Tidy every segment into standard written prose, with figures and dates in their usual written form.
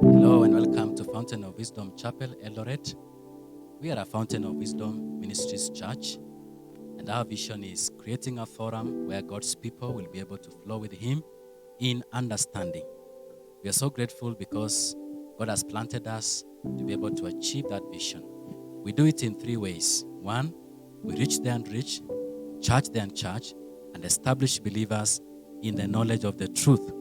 Hello and welcome to Fountain of Wisdom Chapel, Eldoret. We are a Fountain of Wisdom Ministries church, and our vision is creating a forum where God's people will be able to flow with Him in understanding. We are so grateful because God has planted us to be able to achieve that vision. We do it in three ways. One, we reach the unreached, church the unchurched, and establish believers in the knowledge of the truth.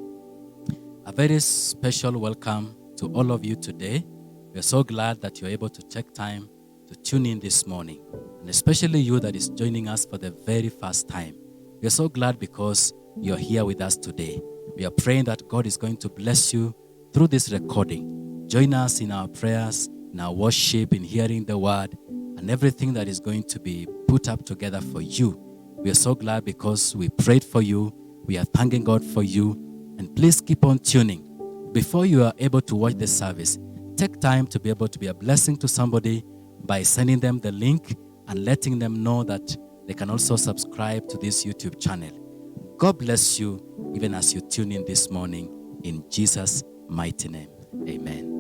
A very special welcome to all of you today. We are so glad that you're able to take time to tune in this morning, and especially you that is joining us for the very first time. We are so glad because you're here with us today. We are praying that God is going to bless you through this recording. Join us in our prayers, in our worship, in hearing the word, and everything that is going to be put up together for you. We are so glad because we prayed for you. We are thanking God for you. And please keep on tuning. Before you are able to watch the service, take time to be able to be a blessing to somebody by sending them the link and letting them know that they can also subscribe to this YouTube channel. God bless you even as you tune in this morning. In Jesus' mighty name, amen.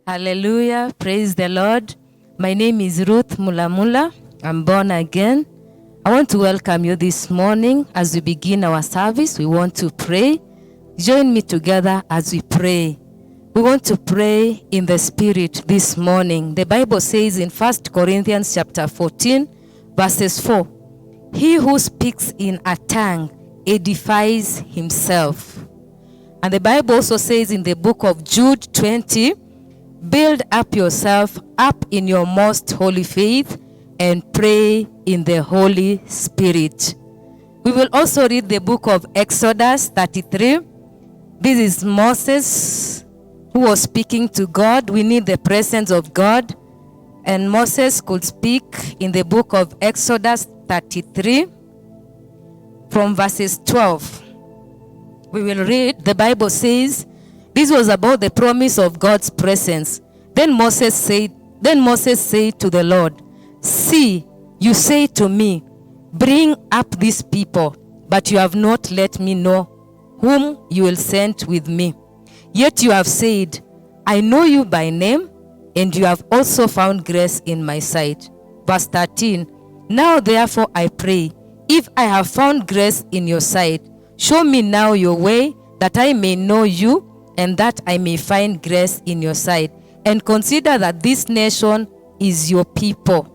Hallelujah. Praise the Lord. My name is Ruth Mulamula. I'm born again. I want to welcome you this morning as we begin our service. We want to pray. Join me together as we pray. We want to pray in the Spirit this morning. The Bible says in 1 Corinthians chapter 14, verses 4, he who speaks in a tongue edifies himself. And the Bible also says in the book of Jude 20, build up yourself up in your most holy faith and pray in the Holy Spirit. We will also read the book of Exodus 33. This is Moses who was speaking to God. We need the presence of God. And Moses could speak in the book of Exodus 33 from verses 12. We will read, the Bible says, this was about the promise of God's presence. Then Moses said to the Lord, see, you say to me, bring up these people, but you have not let me know whom you will send with me. Yet you have said, I know you by name, and you have also found grace in my sight. Verse 13, now therefore I pray, if I have found grace in your sight, show me now your way, that I may know you, and that I may find grace in your sight, and consider that this nation is your people.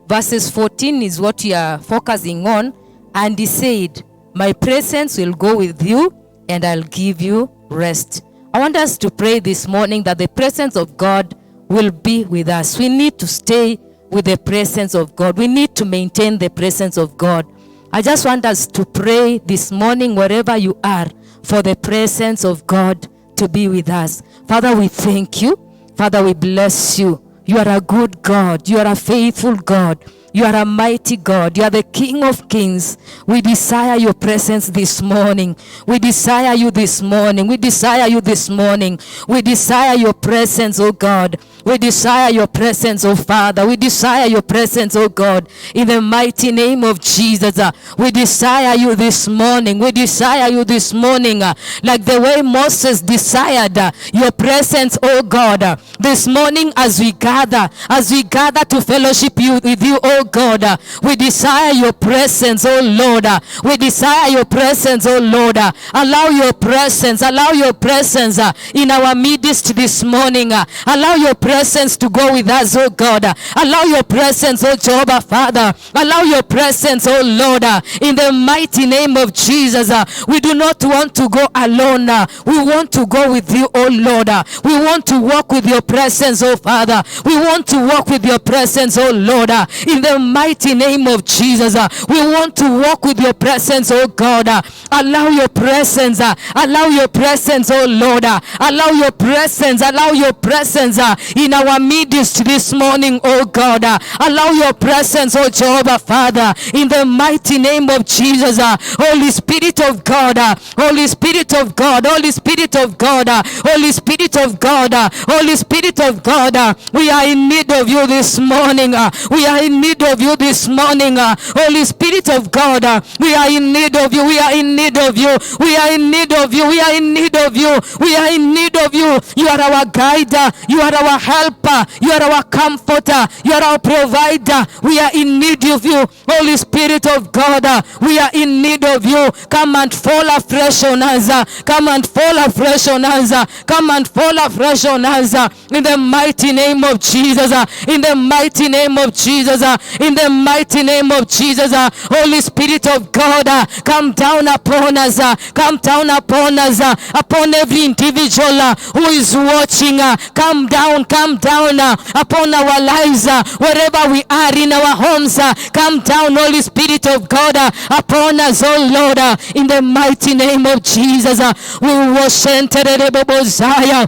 Verses 14 is what you are focusing on. And he said, my presence will go with you, and I'll give you rest. I want us to pray this morning that the presence of God will be with us. We need to stay with the presence of God. We need to maintain the presence of God. I just want us to pray this morning, wherever you are, for the presence of God to be with us. Father, we thank you. Father, we bless you. You are a good God. You are a faithful God. You are a mighty God. You are the King of Kings. We desire your presence this morning. We desire you this morning. We desire you this morning. We desire your presence, oh God. We desire your presence, oh Father. We desire your presence, oh God. In the mighty name of Jesus, we desire you this morning. We desire you this morning, like the way Moses desired your presence, oh God. This morning as we gather to fellowship with you, oh God, we desire your presence, oh Lord. We desire your presence, oh Lord. Allow your presence in our midst this morning. Allow your presence to go with us, oh God. Allow your presence, oh Jehovah Father. Allow your presence, oh Lord, in the mighty name of Jesus. We do not want to go alone. We want to go with you, oh Lord. We want to walk with your presence, oh Father. We want to walk with your presence, oh Lord, in the mighty name of Jesus. We want to walk with your presence, oh God. Allow your presence, oh Lord. Allow your presence in our midst this morning, oh God. Allow your presence, oh Jehovah Father, in the mighty name of Jesus. Holy Spirit of God, Holy Spirit of God, Holy Spirit of God, Holy Spirit of God, Holy Spirit of God, we are in need of you this morning. We are in need of you this morning. Holy Spirit of God, we are in need of you. We are in need of you. We are in need of you. We are in need of you. We are in need of you. You are our guide. You are our helper. You are our comforter. You are our provider. We are in need of you. Holy Spirit of God, we are in need of you. Come and fall afresh on us. Come and fall afresh on us. Come and fall afresh on us. In the mighty name of Jesus. In the mighty name of Jesus. In the mighty name of Jesus. Holy Spirit of God, come down upon us. Come down upon us. Upon every individual who is watching. Come down upon our lives. Wherever we are in our homes. Come down, Holy Spirit of God, upon us, oh Lord. In the mighty name of Jesus. We worship Zion.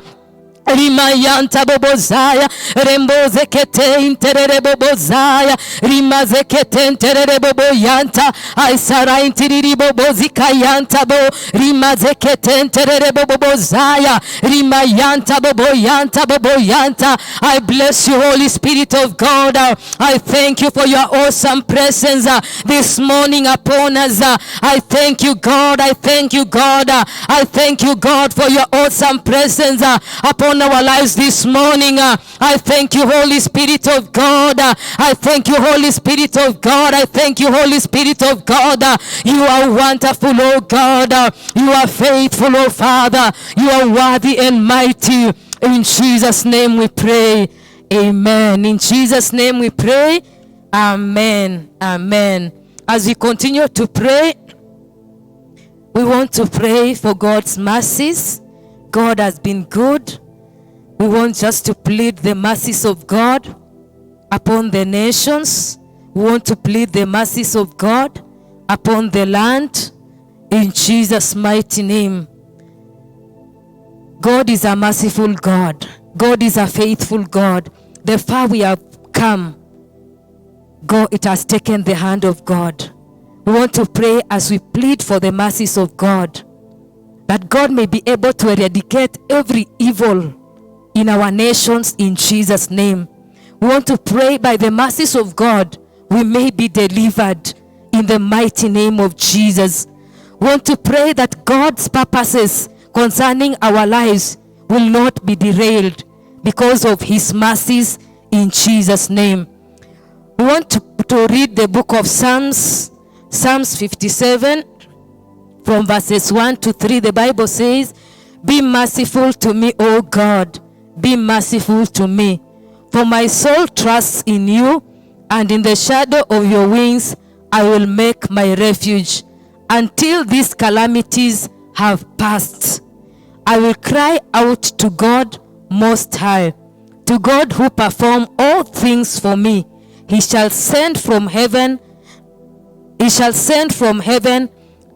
Rimayanta bobozaya remboze kete interere bobozaya rimaze kete interere boboyanta aisara intiriri bobozi kayanta bo rimaze kete interere bobozaya rimayanta boboyanta. I bless you, Holy Spirit of God. I thank you for your awesome presence this morning upon us. I thank you, God. I thank you, God. I thank you, God, for your awesome presence upon our lives this morning. I thank you, Holy Spirit of God. I thank you, Holy Spirit of God. I thank you, Holy Spirit of God. You are wonderful, oh God. You are faithful, oh Father. You are worthy and mighty. In Jesus' name we pray. Amen. In Jesus' name we pray. Amen. Amen. As we continue to pray, we want to pray for God's mercies. God has been good. We want just to plead the mercies of God upon the nations. We want to plead the mercies of God upon the land. In Jesus' mighty name. God is a merciful God. God is a faithful God. The far we have come, God, it has taken the hand of God. We want to pray as we plead for the mercies of God, that God may be able to eradicate every evil in our nations in Jesus' name. We want to pray by the mercies of God, we may be delivered in the mighty name of Jesus. We want to pray that God's purposes concerning our lives will not be derailed because of his mercies in Jesus' name. We want to read the book of Psalms 57 from verses 1 to 3. The Bible says, "Be merciful to me, O God. Be merciful to me. For my soul trusts in you, and in the shadow of your wings I will make my refuge. Until these calamities have passed, I will cry out to God Most High, to God who performs all things for me. He shall send from heaven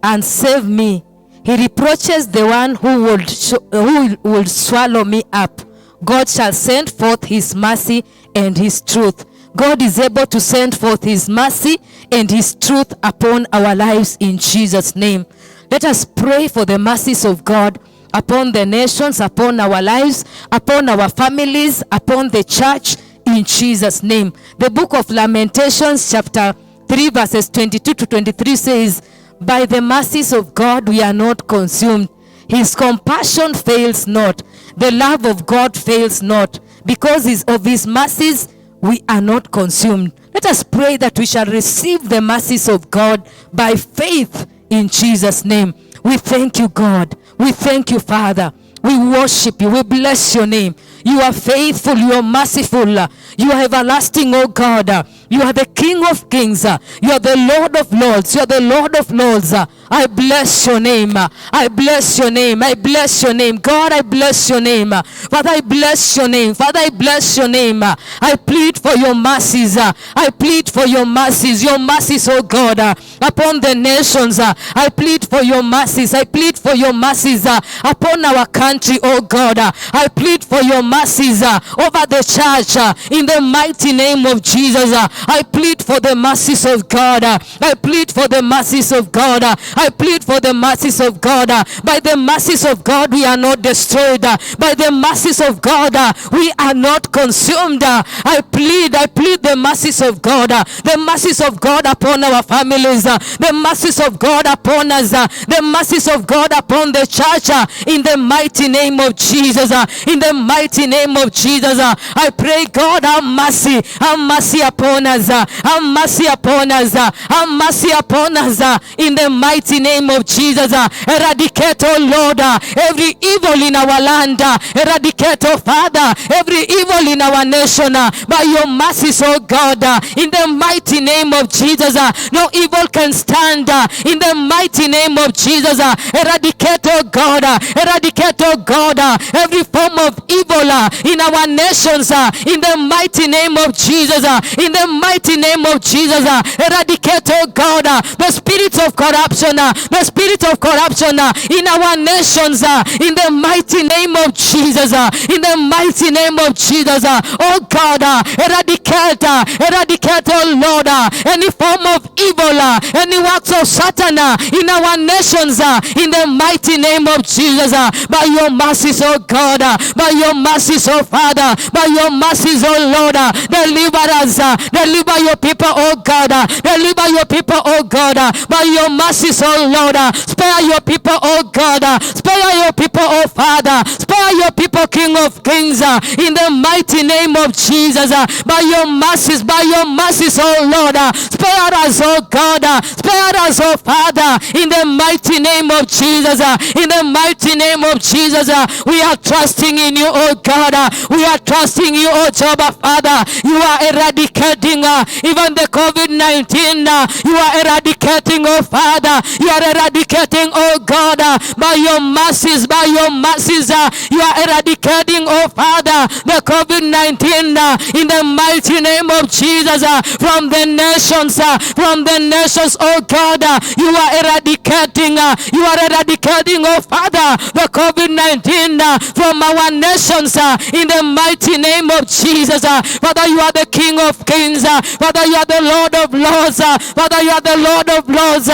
and save me. He reproaches the one who would swallow me up. God shall send forth his mercy and his truth." God is able to send forth his mercy and his truth upon our lives in Jesus' name. Let us pray for the mercies of God upon the nations, upon our lives, upon our families, upon the church in Jesus' name. The book of Lamentations chapter 3 verses 22 to 23 says, "By the mercies of God we are not consumed. His compassion fails not. The love of God fails not. Because of his mercies we are not consumed." Let us pray that we shall receive the mercies of God by faith in Jesus' name. We thank you, God. We thank you, Father. We worship you. We bless your name. You are faithful. You are merciful. You are everlasting, oh God. You are the King of kings. You are the Lord of lords. You are the Lord of lords. I bless your name. I bless your name. I bless your name. God, I bless your name. Father, I bless your name. Father, I bless your name. I plead for your mercies. I plead for your mercies. Your mercies, oh God, upon the nations. I plead for your mercies. I plead for your mercies upon our country, oh God. I plead for your mercies over the church in the mighty name of Jesus. I plead for the mercies of God. I plead for the mercies of God. I plead for the mercies of God. By the mercies of God, we are not destroyed. By the mercies of God, we are not consumed. I plead the mercies of God. The mercies of God upon our families. The mercies of God upon us. The mercies of God upon the church. In the mighty name of Jesus. In the mighty name of Jesus. I pray, God, have mercy upon us. Have mercy upon us. Have mercy upon us. In the mighty name of Jesus. Eradicate, oh Lord, every evil in our land. Eradicate, oh Father, every evil in our nation. By your mercies, oh God. In the mighty name of Jesus. No evil can stand. In the mighty name of Jesus. Eradicate, oh God. Eradicate, oh God, every form of evil in our nations. In the mighty name of Jesus. In the mighty name of Jesus. Eradicate, oh God, the spirit of corruption. The spirit of corruption in our nations. In the mighty name of Jesus. In the mighty name of Jesus. Oh God, eradicate, oh Lord, any form of evil, any works of Satan in our nations. In the mighty name of Jesus. By your mercies, oh God, by your mercies, oh Father, by your mercies, oh Lord, deliver us, deliver your people, oh God, deliver your people, oh God, by your mercies, oh Lord, spare your people, oh God, spare your people, oh Father, spare your people, King of Kings, in the mighty name of Jesus. By your mercies, oh Lord, spare us, oh God, spare us, oh Father, in the mighty name of Jesus. In the mighty name of Jesus, we are trusting in you, oh God. We are trusting you, oh Jehovah Father. You are eradicating even the COVID-19. You are eradicating, oh Father. You are eradicating, oh God, by your mercies, you are eradicating, oh Father, the COVID-19 in the mighty name of Jesus from the nations, oh God. You are eradicating, oh Father, the COVID-19 from our nations in the mighty name of Jesus. Father, you are the King of Kings. Father, you are the Lord of Lords. Father, you are the Lord of Lords.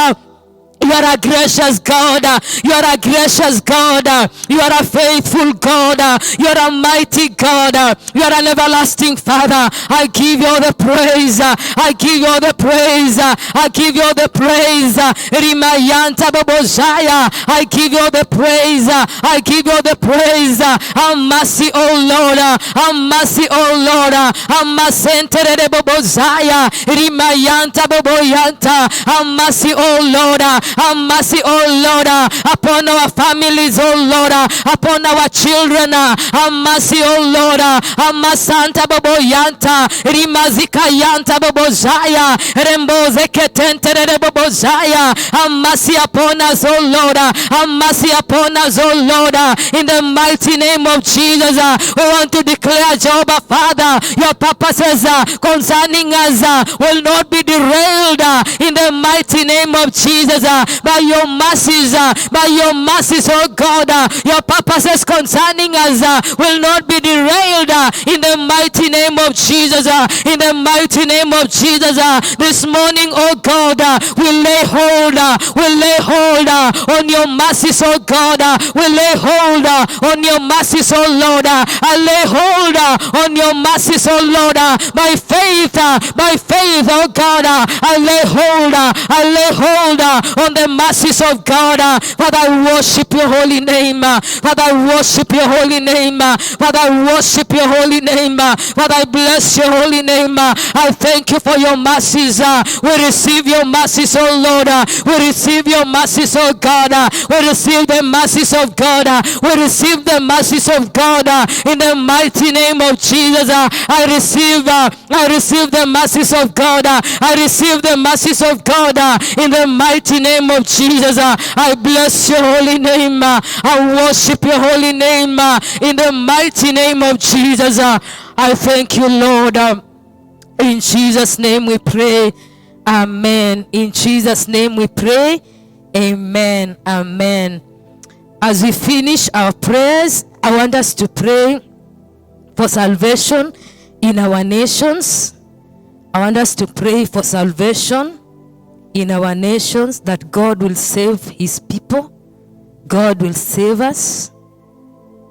You are a gracious God. You are a gracious God. You are a faithful God. You are a mighty God. You are an everlasting Father. I give you all the praise. I give you all the praise. I give you all the praise. Rimayanta Babozaya. I give you all the praise. I give you all the praise. Have mercy, oh Lord. Have mercy, oh Lord. Have mercy, Babozaya. Rimayanta Baboyanta. Have mercy, oh Lord. Have mercy, oh Lord, upon our families, oh Lord, upon our children. Have mercy, oh Lord. Amasanta Baboyanta, Rimazika Yanta Babozaya, Remboze Ketente Babozaya. Have mercy upon us, oh Lord. Have mercy upon us, oh Lord. In the mighty name of Jesus, we want to declare, Jehovah Father, your purposes concerning us will not be derailed. In the mighty name of Jesus, by your mercies, oh God, your purposes concerning us will not be derailed. In the mighty name of Jesus, in the mighty name of Jesus, this morning, oh God, we lay hold on your mercies, oh God. We lay hold on your mercies, oh Lord. I lay hold on your mercies, oh Lord. By faith, oh God, I lay hold on the mercies of God. Father, I worship your holy name. Father, I worship your holy name. Father, I worship your holy name. Father, I bless your holy name. I thank you for your mercies. We receive your mercies, oh Lord. We receive your mercies, oh God. We receive the mercies of God. We receive the mercies of God in the mighty name of Jesus. I receive the mercies of God. I receive the mercies of God in the mighty name of Jesus. I bless your holy name. I worship your holy name in the mighty name of Jesus. I thank you, Lord. In Jesus' name we pray. Amen. In Jesus' name we pray. Amen. Amen. As we finish our prayers, I want us to pray for salvation in our nations. I want us to pray for salvation in our nations, that God will save his people. God will save us.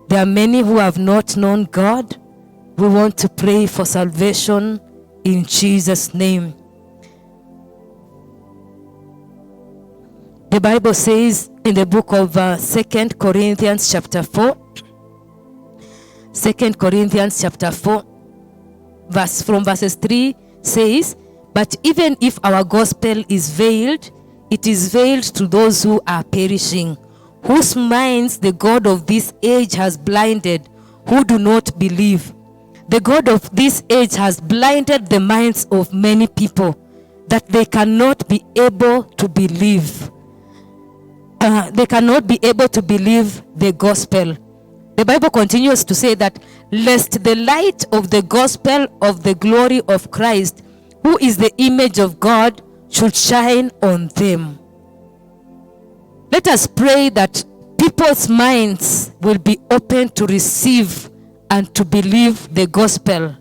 There are many who have not known God. We want to pray for salvation in Jesus' name. The Bible says in the book of 2 Corinthians chapter 4, 2 Corinthians chapter 4, from verses 3 says, "But even if our gospel is veiled, it is veiled to those who are perishing, whose minds the God of this age has blinded, who do not believe." The God of this age has blinded the minds of many people, that they cannot be able to believe. They cannot be able to believe the gospel. The Bible continues to say that, "Lest the light of the gospel of the glory of Christ, who is the image of God, should shine on them." Let us pray that people's minds will be open to receive and to believe the gospel.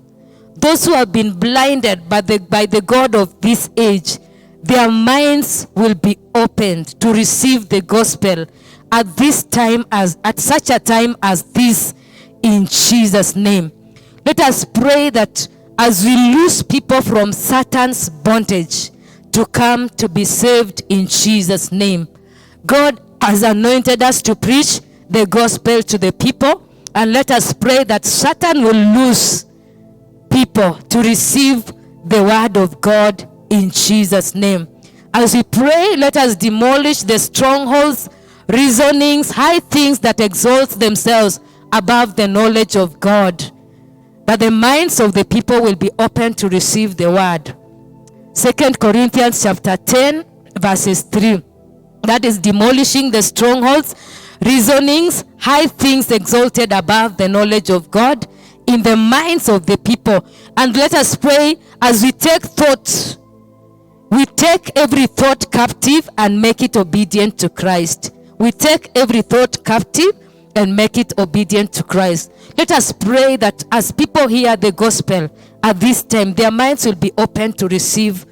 Those who have been blinded by the God of this age, their minds will be opened to receive the gospel at such a time as this, in Jesus' name. Let us pray that as we lose people from Satan's bondage, to come to be saved in Jesus' name. God has anointed us to preach the gospel to the people, and let us pray that Satan will lose people to receive the word of God in Jesus' name. As we pray, let us demolish the strongholds, reasonings, high things that exalt themselves above the knowledge of God, that the minds of the people will be open to receive the word. 2 Corinthians chapter 10 verses 3. That is demolishing the strongholds, reasonings, high things exalted above the knowledge of God in the minds of the people. And let us pray as we take thought. We take every thought captive and make it obedient to Christ. We take every thought captive and make it obedient to Christ. Let us pray that as people hear the gospel at this time, their minds will be open to receive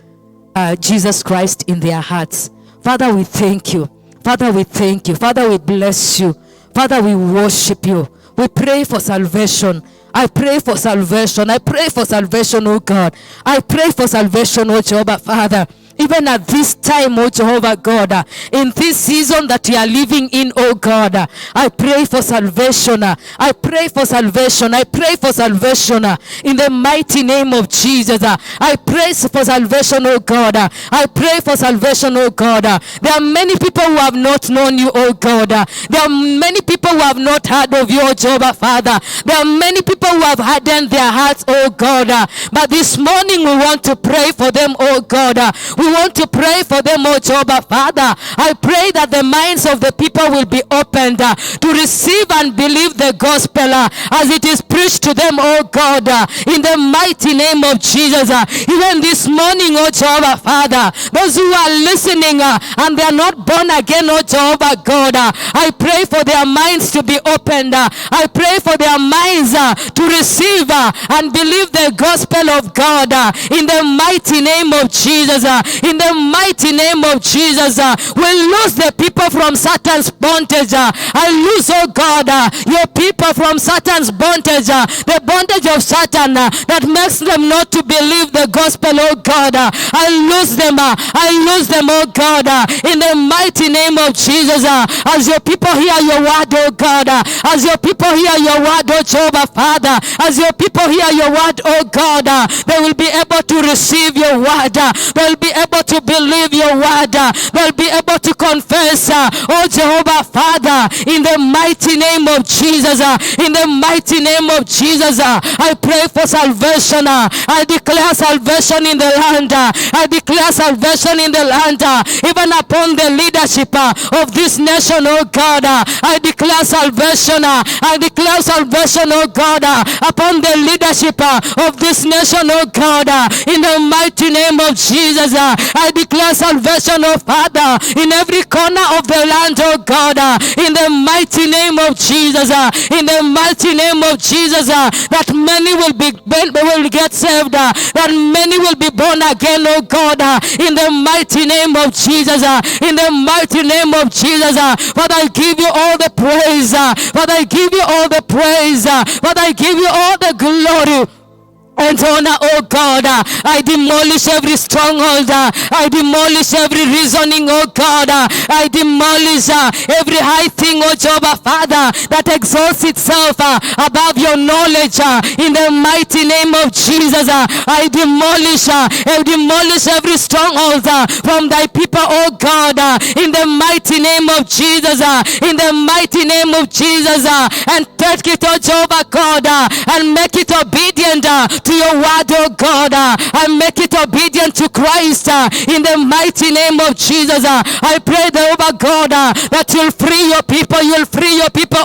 Jesus Christ in their hearts. Father, we thank you. Father, we thank you. Father, we bless you. Father, we worship you. We pray for salvation. I pray for salvation. I pray for salvation, oh God. I pray for salvation, oh Jehovah, Father. Even at this time, oh Jehovah God, in this season that we are living in, oh God, I pray for salvation. I pray for salvation. I pray for salvation in the mighty name of Jesus. I pray for salvation, oh God. I pray for salvation, oh God. There are many people who have not known you, oh God. There are many people who have not heard of you, oh Jehovah, Father. There are many people who have hardened their hearts, oh God. But this morning we want to pray for them, oh God. We want to pray for them, oh Jehovah, Father. I pray that the minds of the people will be opened to receive and believe the gospel as it is preached to them, oh God, in the mighty name of Jesus. Even this morning, oh Jehovah, Father, those who are listening and they are not born again, oh Jehovah God, I pray for their minds to be opened. I pray for their minds to receive and believe the gospel of God in the mighty name of Jesus. In the mighty name of Jesus, we lose the people from Satan's bondage. I lose, oh God, your people from Satan's bondage, the bondage of Satan that makes them not to believe the gospel, oh God. I lose them, oh God, in the mighty name of Jesus. As your people hear your word, oh God, as your people hear your word, oh Jehovah, Father, as your people hear your word, oh God, they will be able to receive your word. They will be able to believe your word. They'll be able to confess, oh Jehovah, Father, in the mighty name of Jesus. In the mighty name of Jesus, I pray for salvation. I declare salvation in the land. I declare salvation in the land, even upon the leadership of this nation, oh God. I declare salvation. I declare salvation, oh God, upon the leadership of this nation, oh God, in the mighty name of Jesus. I declare salvation, oh Father, in every corner of the land, oh God, in the mighty name of Jesus, in the mighty name of Jesus, that many will get saved, that many will be born again, oh God, in the mighty name of Jesus, in the mighty name of Jesus. Father, I give you all the praise, Father, I give you all the praise, Father, I give you all the glory and honor, oh God. I demolish every stronghold, I demolish every reasoning, oh God. I demolish every high thing, oh Jehovah Father, that exalts itself above your knowledge, in the mighty name of Jesus. I demolish every stronghold from thy people, oh God, in the mighty name of Jesus, in the mighty name of Jesus, and take it, oh Jehovah God, and make it obedient to your word, oh God, and make it obedient to Christ, in the mighty name of Jesus. I pray, Jehovah God, that you'll free your people,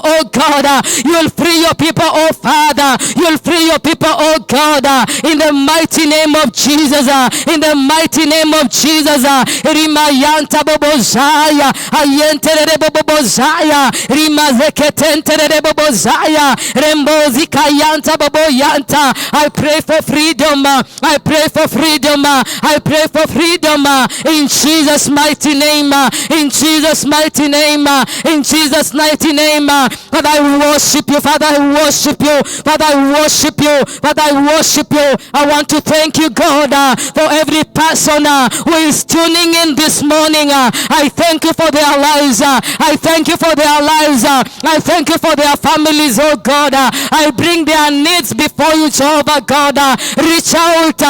oh God, you'll free your people, oh Father, you'll free your people, oh God, in the mighty name of Jesus, in the mighty name of Jesus. Rimayanta bobozaya, ayentere bobozaya, rimazeketentere bobozaya, rembozi kayanta boboyanta. I pray for freedom, I pray for freedom, I pray for freedom, in Jesus' mighty name, in Jesus' mighty name, in Jesus' mighty name. Father, I worship you, Father, I worship you, Father, I worship you, Father, I worship you. I want to thank you, God, for every person who is tuning in this morning. I thank you for their lives, I thank you for their lives, I thank you for their families, oh God. I bring their needs before you, Jehovah God. Reach out,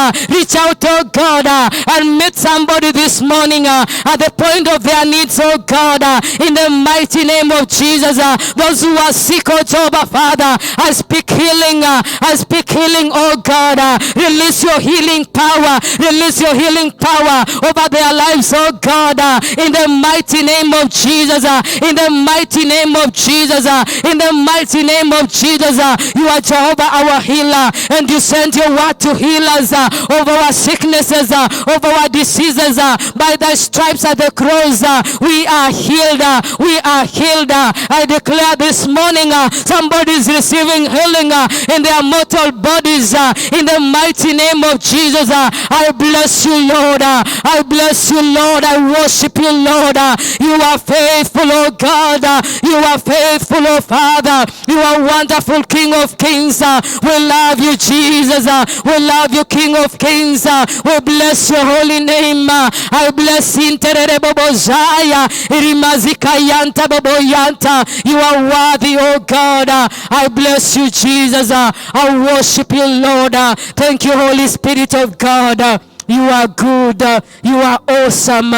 oh God, and meet somebody this morning at the point of their needs, oh God, in the mighty name of Jesus. Those who are sick, oh Jehovah Father, I speak healing, oh God. Release your healing power, release your healing power over their lives, oh God, in the mighty name of Jesus, in the mighty name of Jesus, in the mighty name of Jesus. You are Jehovah, our healer, and you send your word to heal us over our sicknesses, over our diseases. By thy stripes at the cross, we are healed, we are healed. I declare this morning, somebody is receiving healing in their mortal bodies, in the mighty name of Jesus. I bless you, Lord, I bless you, Lord, I worship you, Lord. You are faithful, oh God, you are faithful, oh Father, you are wonderful, King of Kings. We love you, Jesus, we love you, King of Kings. We bless your holy name. I bless Interere Bobozaya, Irimazika Yanta Boboyanta. You are worthy, oh God. I bless you, Jesus. I worship you, Lord. Thank you, Holy Spirit of God. You are good. You are awesome.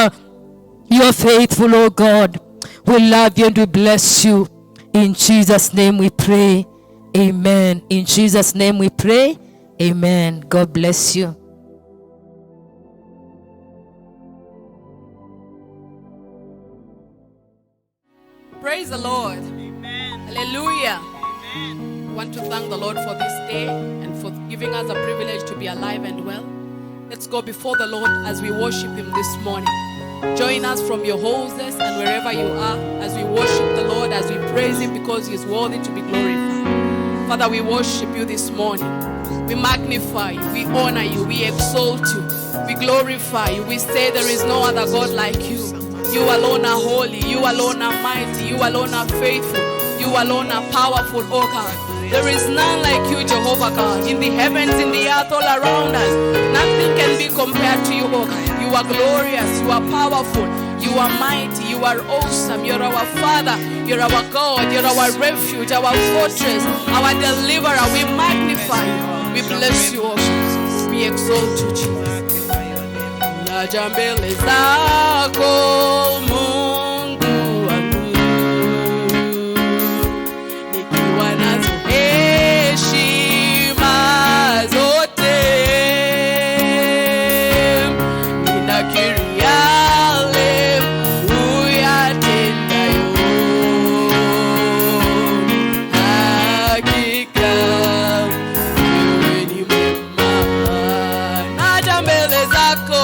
You are faithful, oh God. We love you and we bless you. In Jesus' name we pray. Amen. In Jesus' name we pray. Amen. God bless you. Praise the Lord. Amen. Hallelujah. Amen. I want to thank the Lord for this day and for giving us a privilege to be alive and well. Let's go before the Lord as we worship Him this morning. Join us from your houses and wherever you are as we worship the Lord, as we praise Him because He is worthy to be glorified. Father, we worship you this morning. We magnify you, we honor you, we exalt you, we glorify you. We say there is no other God like you. You alone are holy, you alone are mighty, you alone are faithful, you alone are powerful, oh God. There is none like you, Jehovah God, in the heavens, in the earth, all around us. Nothing can be compared to you, oh God. You are glorious, you are powerful, you are mighty, you are awesome. You're our Father, you're our God, you're our refuge, our fortress, our deliverer. We magnify you, we bless you, oh God. We exalt you, Jesus. Naja mbele zako Mungu wangu, nikiwa nazo heshima zote, ninakiri yale uyatendayo, hakika wewe ni mwema. Naja mbele zako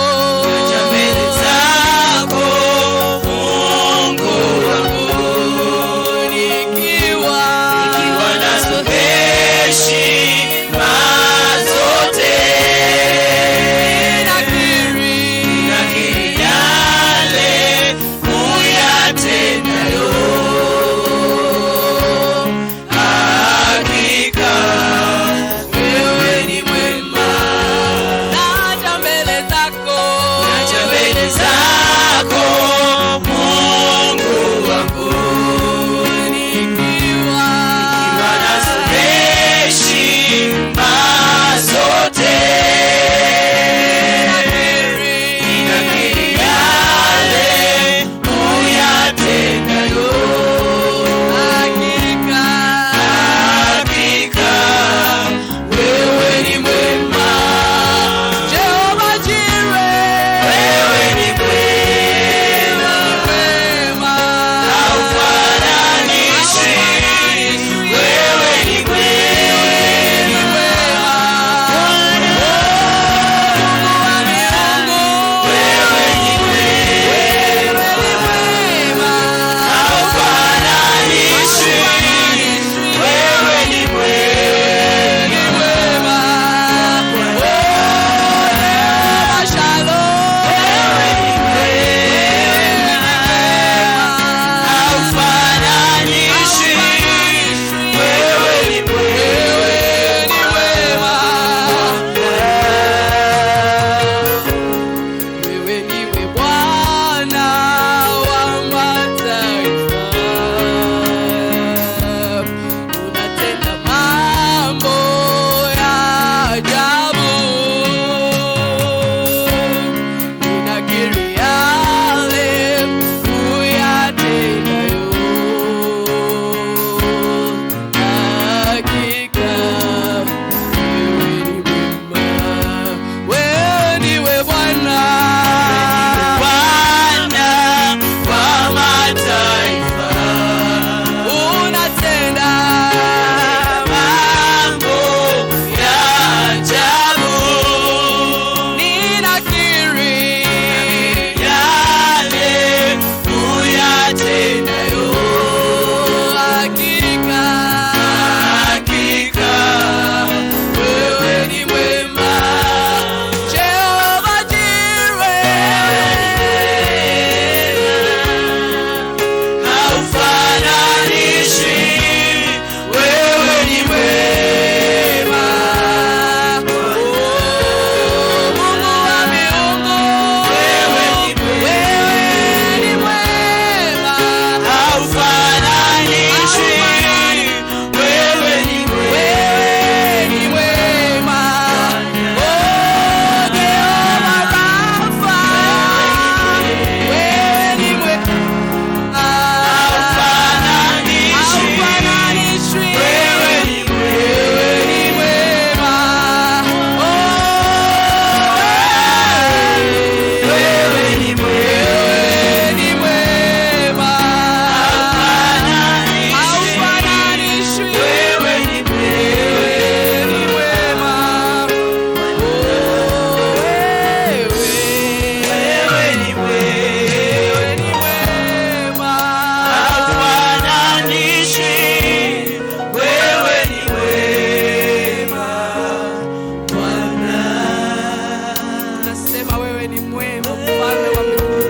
wewe ni mwema, mfalme wa mbinguni,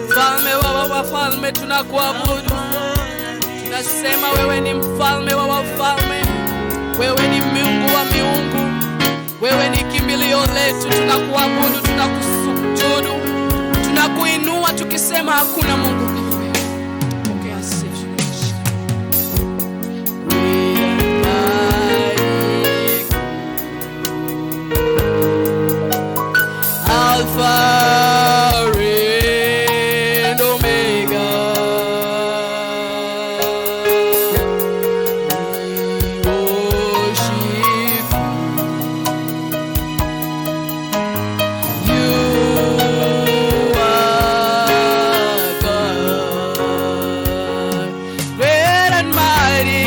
mfalme wa wafalme, tunakuabudu. Tunasema wewe ni mfalme wa wafalme, wewe ni Mungu wa miungu, wewe ni kimbilio letu. Tunakuabudu, tunakusujudu, tunakuinua tukisema hakuna Mungu kama wewe. Pokea sifa. Alpha and Omega, we worship you. You are God, great and mighty.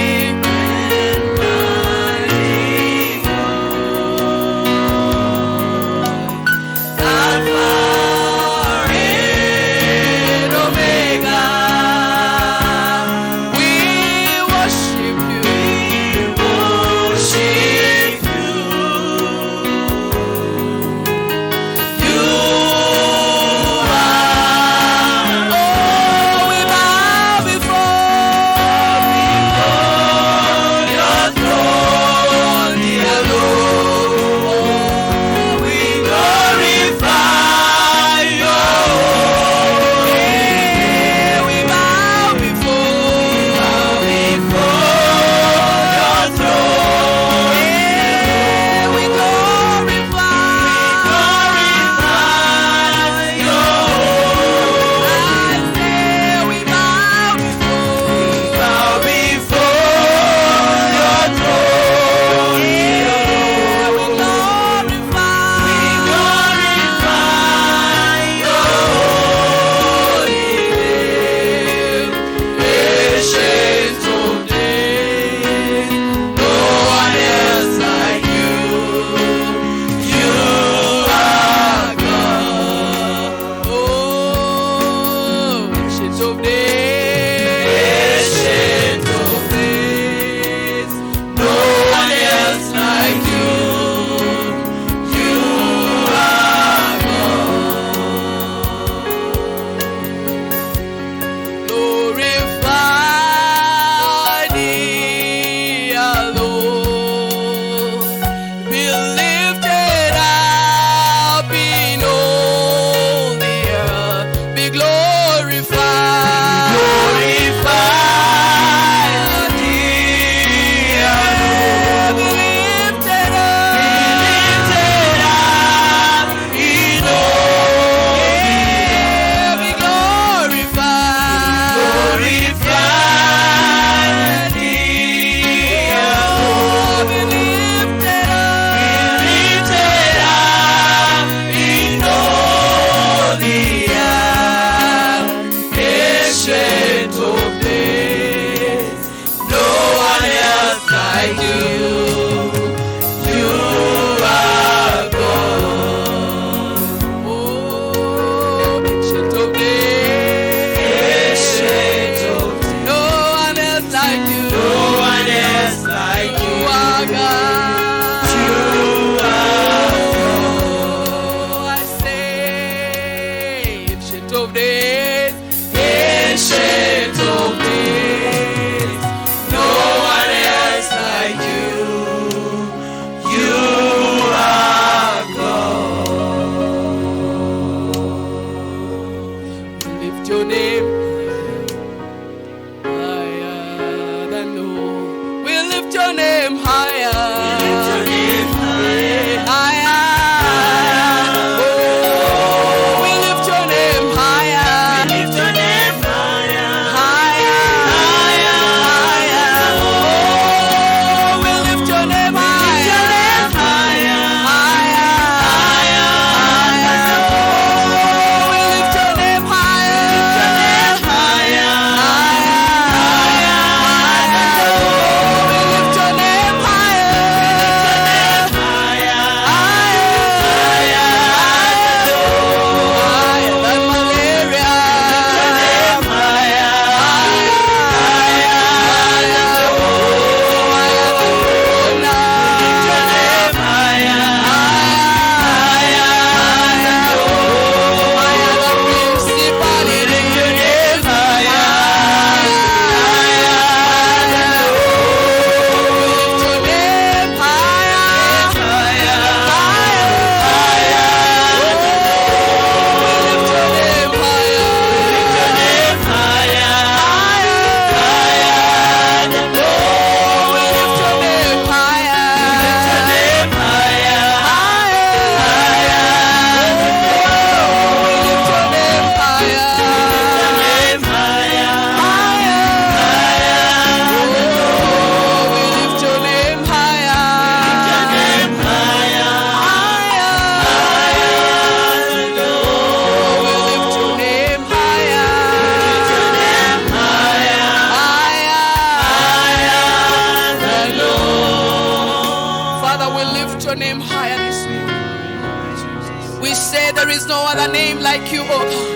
no other name like you, oh God.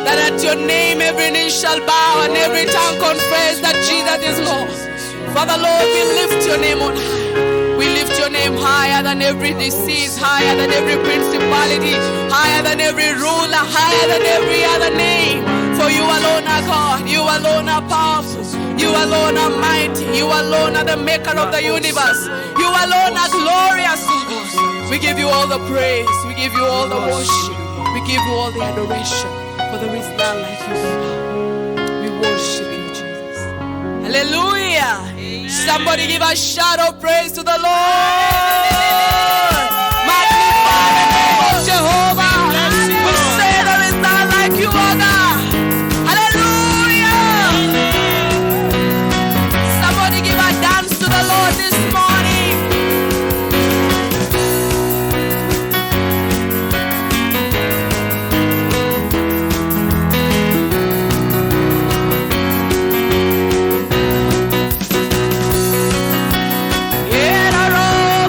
That at your name every knee shall bow and every tongue confess that Jesus is Lord. Father Lord, we lift your name on high. We lift your name higher than every disease, higher than every principality, higher than every ruler, higher than every other name. For you alone are God, you alone are powerful, you alone are mighty, you alone are the maker of the universe, you alone are glorious. We give you all the praise, we give you all the worship, we give you all the adoration, for there is none like you. We worship you, Jesus. Hallelujah. Somebody give a shout of praise to the Lord. Magnify the name of Jehovah. We say there is none like you, O God. Hallelujah. Somebody give a dance to the Lord this morning. Yeah,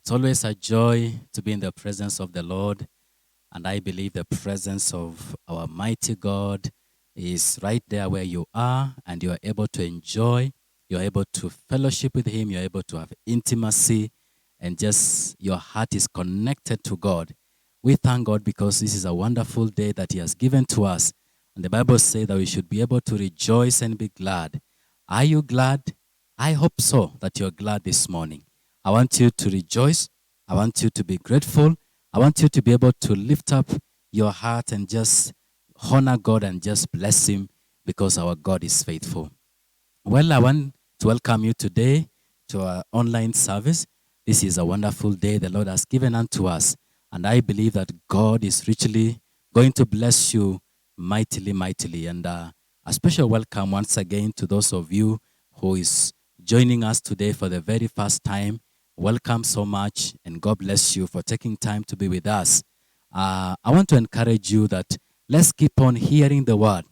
It's always a joy to be in the presence of the Lord, and I believe the presence of our mighty God is right there where you are, and you are able to enjoy, you're able to fellowship with Him, you're able to have intimacy, and just your heart is connected to God. We thank God because this is a wonderful day that He has given to us. And the Bible says that we should be able to rejoice and be glad. Are you glad? I hope so that you're glad this morning. I want you to rejoice. I want you to be grateful. I want you to be able to lift up your heart and just honor God and just bless Him because our God is faithful. Well, I want to welcome you today to our online service. This is a wonderful day the Lord has given unto us. And I believe that God is richly going to bless you mightily, mightily. And a special welcome once again to those of you who is joining us today for the very first time. Welcome so much, and God bless you for taking time to be with us. I want to encourage you that let's keep on hearing the word.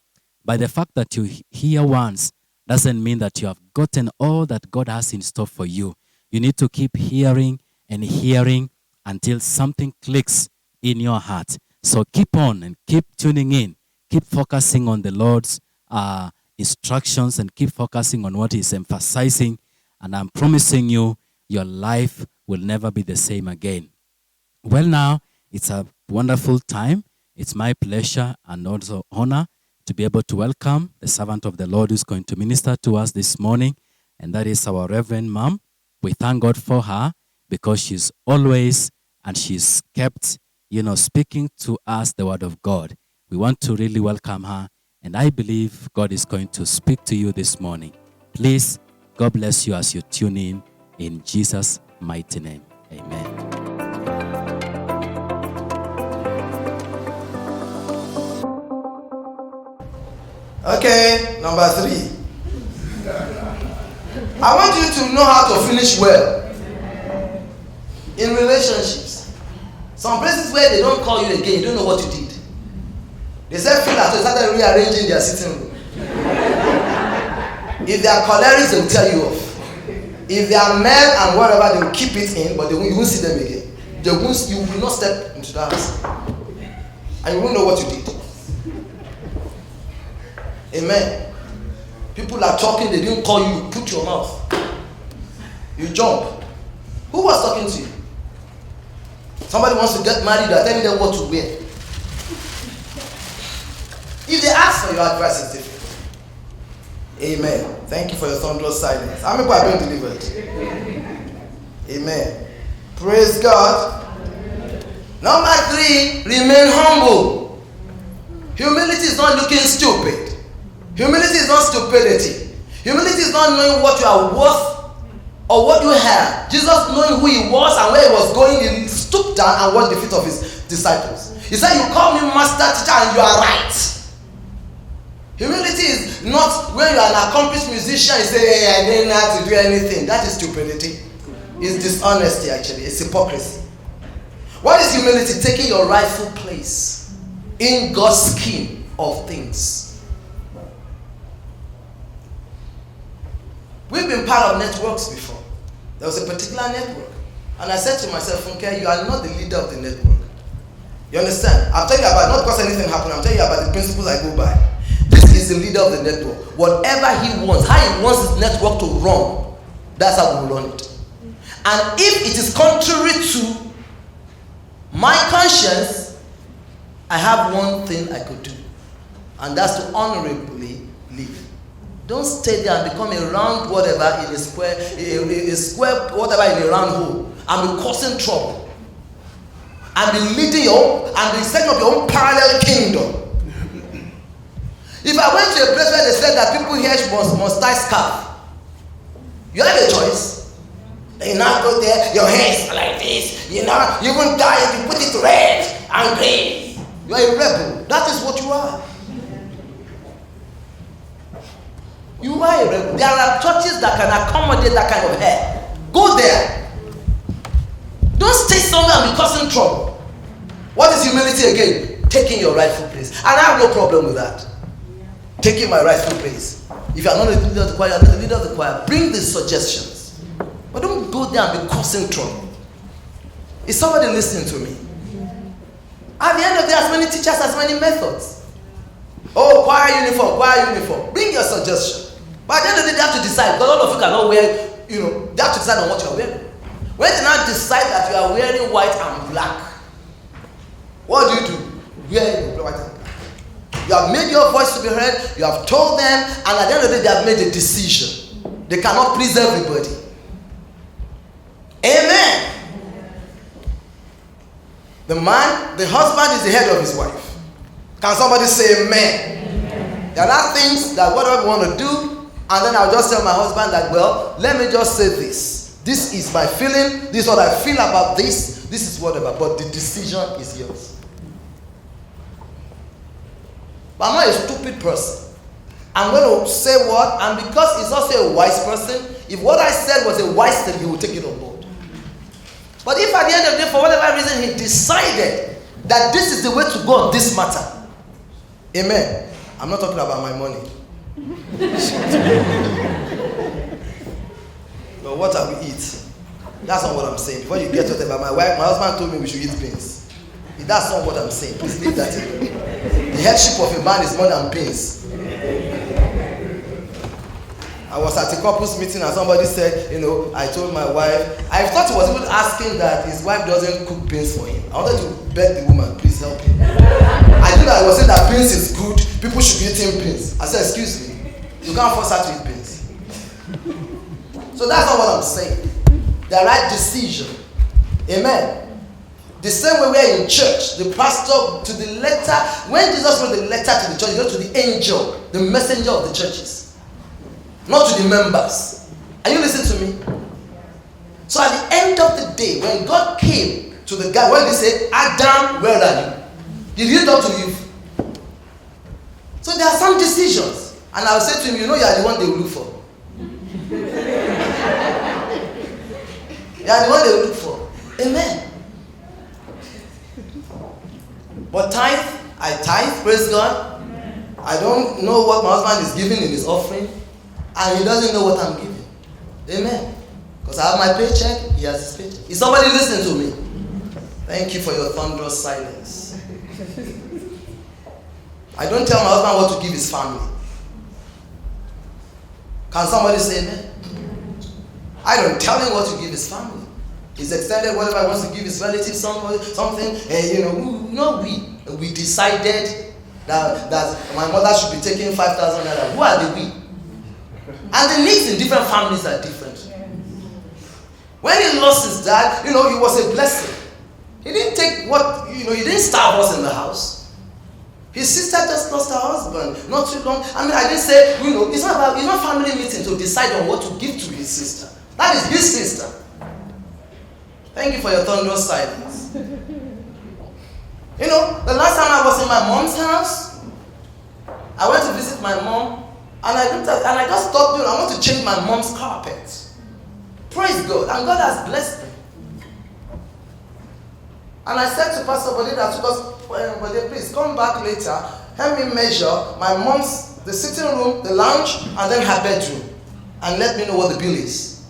By the fact that you hear once doesn't mean that you have gotten all that God has in store for you. You need to keep hearing and hearing until something clicks in your heart. So keep on and keep tuning in. Keep focusing on the Lord's instructions and keep focusing on what He's emphasizing. And I'm promising you, your life will never be the same again. Well, now, it's a wonderful time. It's my pleasure and also honor to be able to welcome the servant of the Lord who's going to minister to us this morning, and that is our Reverend Mom. We thank God for her because she's always and she's kept, speaking to us the word of God. We want to really welcome her, and I believe God is going to speak to you this morning. Please, God bless you as you tune in Jesus' mighty name. Amen. Okay, number 3. I want you to know how to finish well in relationships. Some places where they don't call you again, you don't know what you did. They said feel at all, started rearranging their sitting room. If they are cholerics, they will tell you off. If they are men and whatever, they will keep it in, but you won't see them again. You will not step into the house. And you won't know what you did. Amen. People are talking, they didn't call you, you put your mouth. You jump. Who was talking to you? Somebody wants to get married, you are telling them what to wear. If they ask for your advice, it's different. Amen. Thank you for your thunderous silence. How many people are being delivered? Amen. Praise God. Number 3, remain humble. Humility is not looking stupid. Humility is not stupidity. Humility is not knowing what you are worth or what you have. Jesus, knowing who He was and where He was going, He stooped down and washed the feet of His disciples. He said, you call me master, teacher, and you are right. Humility is not when you are an accomplished musician, you say, hey, I didn't know how to do anything. That is stupidity. It's dishonesty, actually. It's hypocrisy. What is humility? Taking your rightful place in God's scheme of things. We've been part of networks before. There was a particular network. And I said to myself, Funke, you are not the leader of the network. You understand? I'm telling you about, not because anything happened, I'm telling you about the principles I go by. This is the leader of the network. Whatever he wants, how he wants his network to run, that's how we run it. And if it is contrary to my conscience, I have one thing I could do. And that's to honorably live. Don't stay there and become a round whatever in a square, a square whatever in a round hole, and be causing trouble. And be leading your own, and be setting up your own parallel kingdom. If I went to a place where they said that people here must tie scarf, you have a choice. You now go there, your hands are like this, you won't die if you put it red and green. You are a rebel. That is what you are. You are a rebel. There are churches that can accommodate that kind of hair. Go there. Don't stay somewhere and be causing trouble. What is humility again? Taking your rightful place. And I have no problem with that. Taking my rightful place. If you are not the leader of the choir, you are not the leader of the choir. Bring the suggestions. But don't go there and be causing trouble. Is somebody listening to me? At the end of the day, as many teachers, as many methods. Oh, choir uniform. Bring your suggestion. But at the end of the day, they have to decide. Because all of you cannot wear, they have to decide on what you are wearing. When they now decide that you are wearing white and black, what do? Wear white and black. You have made your voice to be heard. You have told them. And at the end of the day, they have made a decision. They cannot please everybody. Amen. The husband is the head of his wife. Can somebody say amen? Amen. There are things that whatever we want to do, and then I'll just tell my husband that, well, let me just say this. This is my feeling. This is what I feel about this. This is whatever. But the decision is yours. But I'm not a stupid person. I'm going to say what, and because he's also a wise person, if what I said was a wise thing, he will take it on board. But if at the end of the day, for whatever reason, he decided that this is the way to go on this matter, amen. I'm not talking about my money. But what have we eat? That's not what I'm saying. Before you get to it, my husband told me we should eat beans. That's not what I'm saying. Please leave that in. The headship of a man is more than beans. I was at a couples meeting and somebody said, I told my wife, I thought he was even asking that his wife doesn't cook beans for him. I wanted to beg the woman, please help him. I knew that I was saying that beans is good, people should be eating beans. I said, excuse me, you can't force her to eat beans. So that's not what I'm saying. The right decision. Amen. The same way we're in church, the pastor to the letter, when Jesus wrote the letter to the church, he wrote to the angel, the messenger of the churches. Not to the members. Are you listening to me? So at the end of the day, when God came to the guy, when he said, Adam, where are you? Did he talk to you? So there are some decisions. And I'll say to him, you are the one they will look for. You are the one they will look for. Amen. But I tithe, praise God. I don't know what my husband is giving in his offering. And he doesn't know what I'm giving. Amen. Because I have my paycheck, he has his paycheck. Is somebody listening to me? Thank you for your thunderous silence. I don't tell my husband what to give his family. Can somebody say amen? I don't tell him what to give his family. He's extended whatever he wants to give his relatives, something. And we decided that my mother should be taking 5,000 naira. Who are the we? And the needs in different families are different. When he lost his dad, he was a blessing. He didn't take he didn't starve us in the house. His sister just lost her husband not too long. I didn't say, it's not family meeting to decide on what to give to his sister. That is his sister. Thank you for your thunderous silence. The last time I was in my mom's house, I went to visit my mom. And I just thought, I want to change my mom's carpet. Praise God. And God has blessed me. And I said to Pastor Bode that took us, please come back later. Help me measure my mom's, the sitting room, the lounge, and then her bedroom. And let me know what the bill is.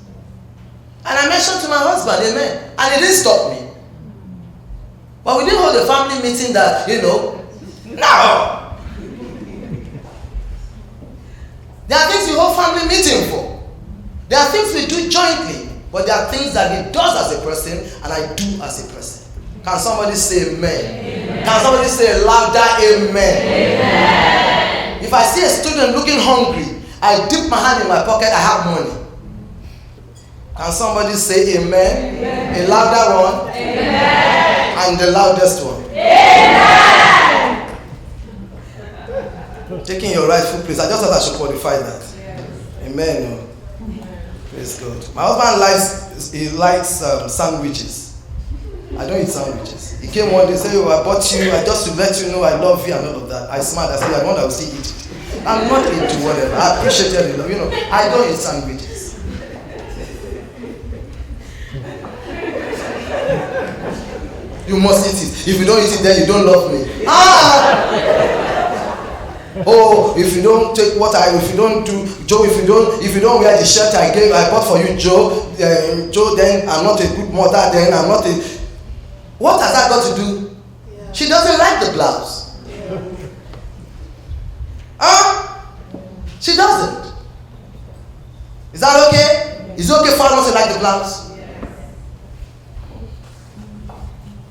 And I mentioned to my husband, amen. And he didn't stop me. But we didn't hold a family meeting that, no. There are things we hold family meeting for. There are things we do jointly. But there are things that he does as a person and I do as a person. Can somebody say amen? Amen. Can somebody say louder amen? Amen? If I see a student looking hungry, I dip my hand in my pocket, I have money. Can somebody say amen? Amen. A louder one? Amen. And the loudest one? Amen. Taking your rightful place. I just thought I should qualify that. Yeah. Amen. Praise God. My husband likes sandwiches. I don't eat sandwiches. He came one day and said, I bought you, just to let you know I love you and all of that. I smiled. I said, I want to still eat it. I'm not into whatever. I appreciate your love. I don't eat sandwiches. You must eat it. If you don't eat it, then you don't love me. Oh, if you don't take if you don't do, Joe, if you don't wear the shirt I bought for you, Joe, then I'm not a good mother, then I'm not a, What has that got to do? She doesn't like the blouse. She doesn't. Is that okay? Is it okay for her not to like the blouse?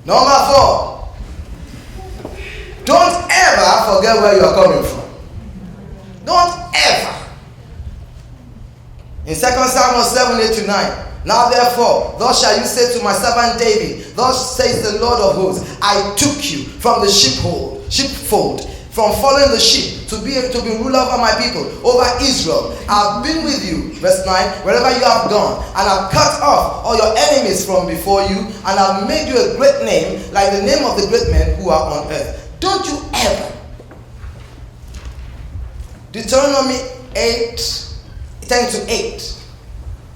Number 4. Don't ever forget where you are coming from. Don't ever. In 2 Samuel 7:8-9. Now therefore, thus shall you say to my servant David, thus says the Lord of hosts, I took you from the sheepfold, from following the sheep, to be ruler over my people, over Israel. I've been with you, verse 9, wherever you have gone, and I've cut off all your enemies from before you, and I've made you a great name, like the name of the great men who are on earth. Don't you ever. Deuteronomy 8:10-8.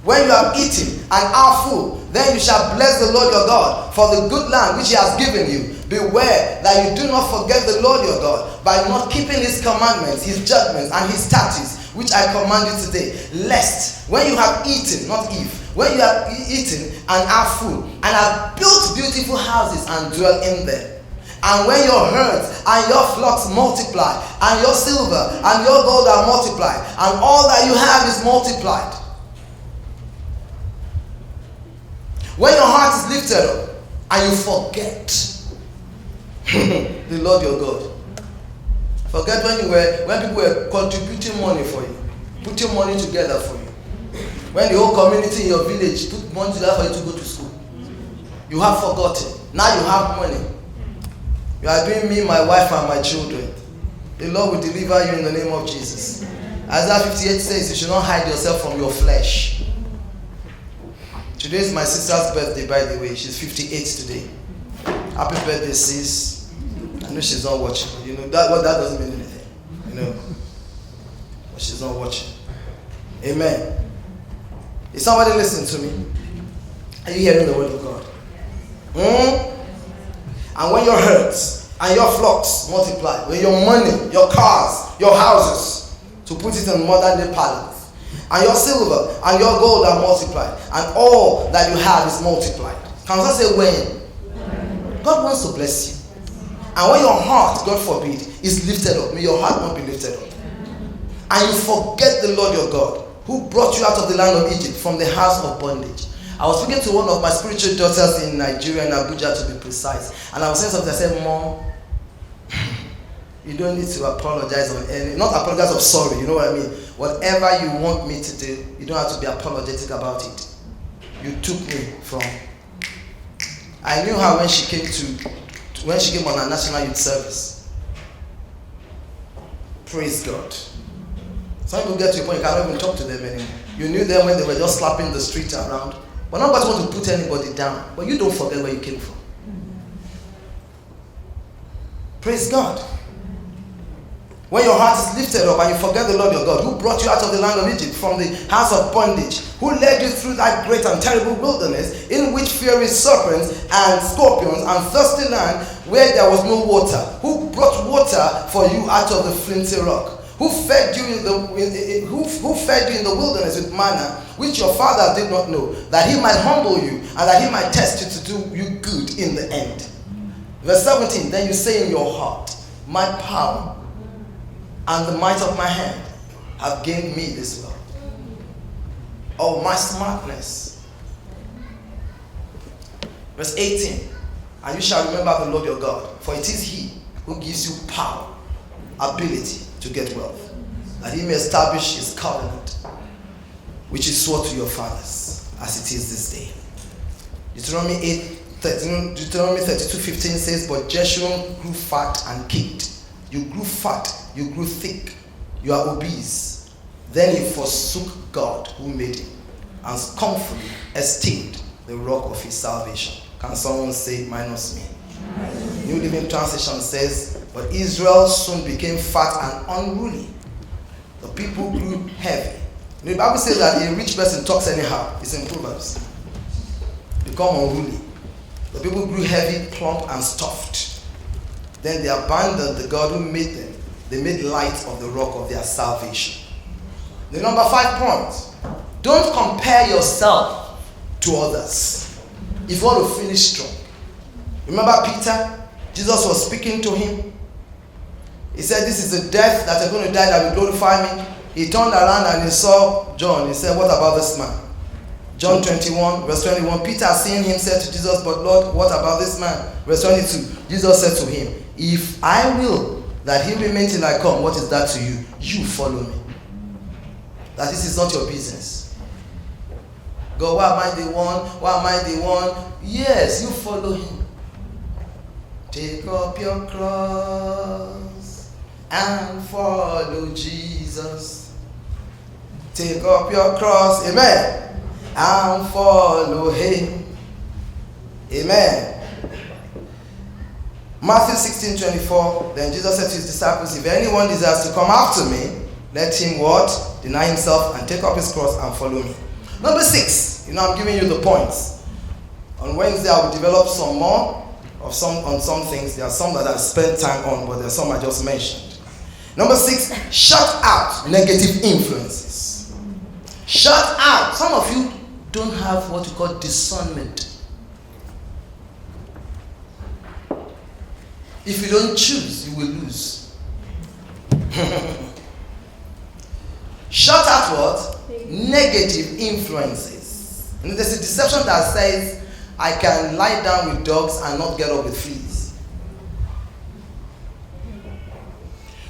When you have eaten and are full, then you shall bless the Lord your God for the good land which he has given you. Beware that you do not forget the Lord your God by not keeping his commandments, his judgments, and his statutes, which I command you today. Lest when you have eaten, not if, when you have eaten and are full, and have built beautiful houses and dwell in them, and when your herds and your flocks multiply, and your silver and your gold are multiplied, and all that you have is multiplied, when your heart is lifted up and you forget the Lord your God. Forget when people were contributing money for you, putting money together for you. When the whole community in your village put money together for you to go to school. You have forgotten. Now you have money. You are doing me, my wife, and my children. The Lord will deliver you in the name of Jesus. Isaiah 58 says you should not hide yourself from your flesh. Today is my sister's birthday, by the way. She's 58 today. Happy birthday, sis. I know she's not watching. You know, that doesn't mean anything. You know. But she's not watching. Amen. Is somebody listening to me? Are you hearing the word of God? And when your herds and your flocks multiply, when your money, your cars, your houses, to put it in modern day parlance, and your silver and your gold are multiplied, and all that you have is multiplied. Can I say when? God wants to bless you. And when your heart, God forbid, is lifted up, may your heart not be lifted up. And you forget the Lord your God, who brought you out of the land of Egypt, from the house of bondage. I was speaking to one of my spiritual daughters in Nigeria, in Abuja to be precise. And I was saying something, I said, Mom, you don't need to apologize on any, not apologize of sorry, you know what I mean? Whatever you want me to do, you don't have to be apologetic about it. You took me from. I knew her when she came on our national youth service. Praise God. Some people get to a point you cannot even talk to them anymore. You knew them when they were just slapping the street around. But nobody wants to put anybody down. But you don't forget where you came from. Praise God. When your heart is lifted up and you forget the Lord your God, who brought you out of the land of Egypt, from the house of bondage, who led you through that great and terrible wilderness, in which fiery serpents and scorpions and thirsty land, where there was no water, who brought water for you out of the flinty rock, who fed you in the wilderness with manna, which your father did not know, that he might humble you and that he might test you to do you good in the end. Verse 17, then you say in your heart, my power and the might of my hand have gained me this wealth. Oh, my smartness. Verse 18, and you shall remember the Lord your God, for it is he who gives you power, ability to get wealth, that he may establish his covenant, which is swore to your fathers, as it is this day. Deuteronomy 32:15 says, but Jeshurun grew fat and kicked. You grew fat, you grew thick, you are obese. Then he forsook God who made him, and scornfully esteemed the rock of his salvation. Can someone say minus me? New Living Translation says, but Israel soon became fat and unruly. The people grew heavy. The Bible says that a rich person talks anyhow. It's in Proverbs. Become unruly. The people grew heavy, plump, and stuffed. Then they abandoned the God who made them. They made light of the rock of their salvation. The number 5 point. Don't compare yourself to others if you want to finish strong. Remember Peter? Jesus was speaking to him. He said, this is the death that you're going to die that will glorify me. He turned around and he saw John. He said, what about this man? John 21, verse 21. Peter, seeing him, said to Jesus, but Lord, what about this man? Verse 22. Jesus said to him, if I will that he remain till I come, what is that to you? You follow me. That this is not your business. God, why am I the one? Why am I the one? Yes, you follow him. Take up your cross and follow Jesus. Take up your cross, amen, and follow him. Amen. Matthew 16:24. Then Jesus said to his disciples, if anyone desires to come after me, let him what? Deny himself and take up his cross and follow me. Number 6. I'm giving you the points. On Wednesday, I will develop some more on some things. There are some that I spent time on, but there are some I just mentioned. Number 6, shut out negative influences. Shut out. Some of you don't have what you call discernment. If you don't choose, you will lose. Shut out what? Negative influences. And there's a deception that says, I can lie down with dogs and not get up with fleas.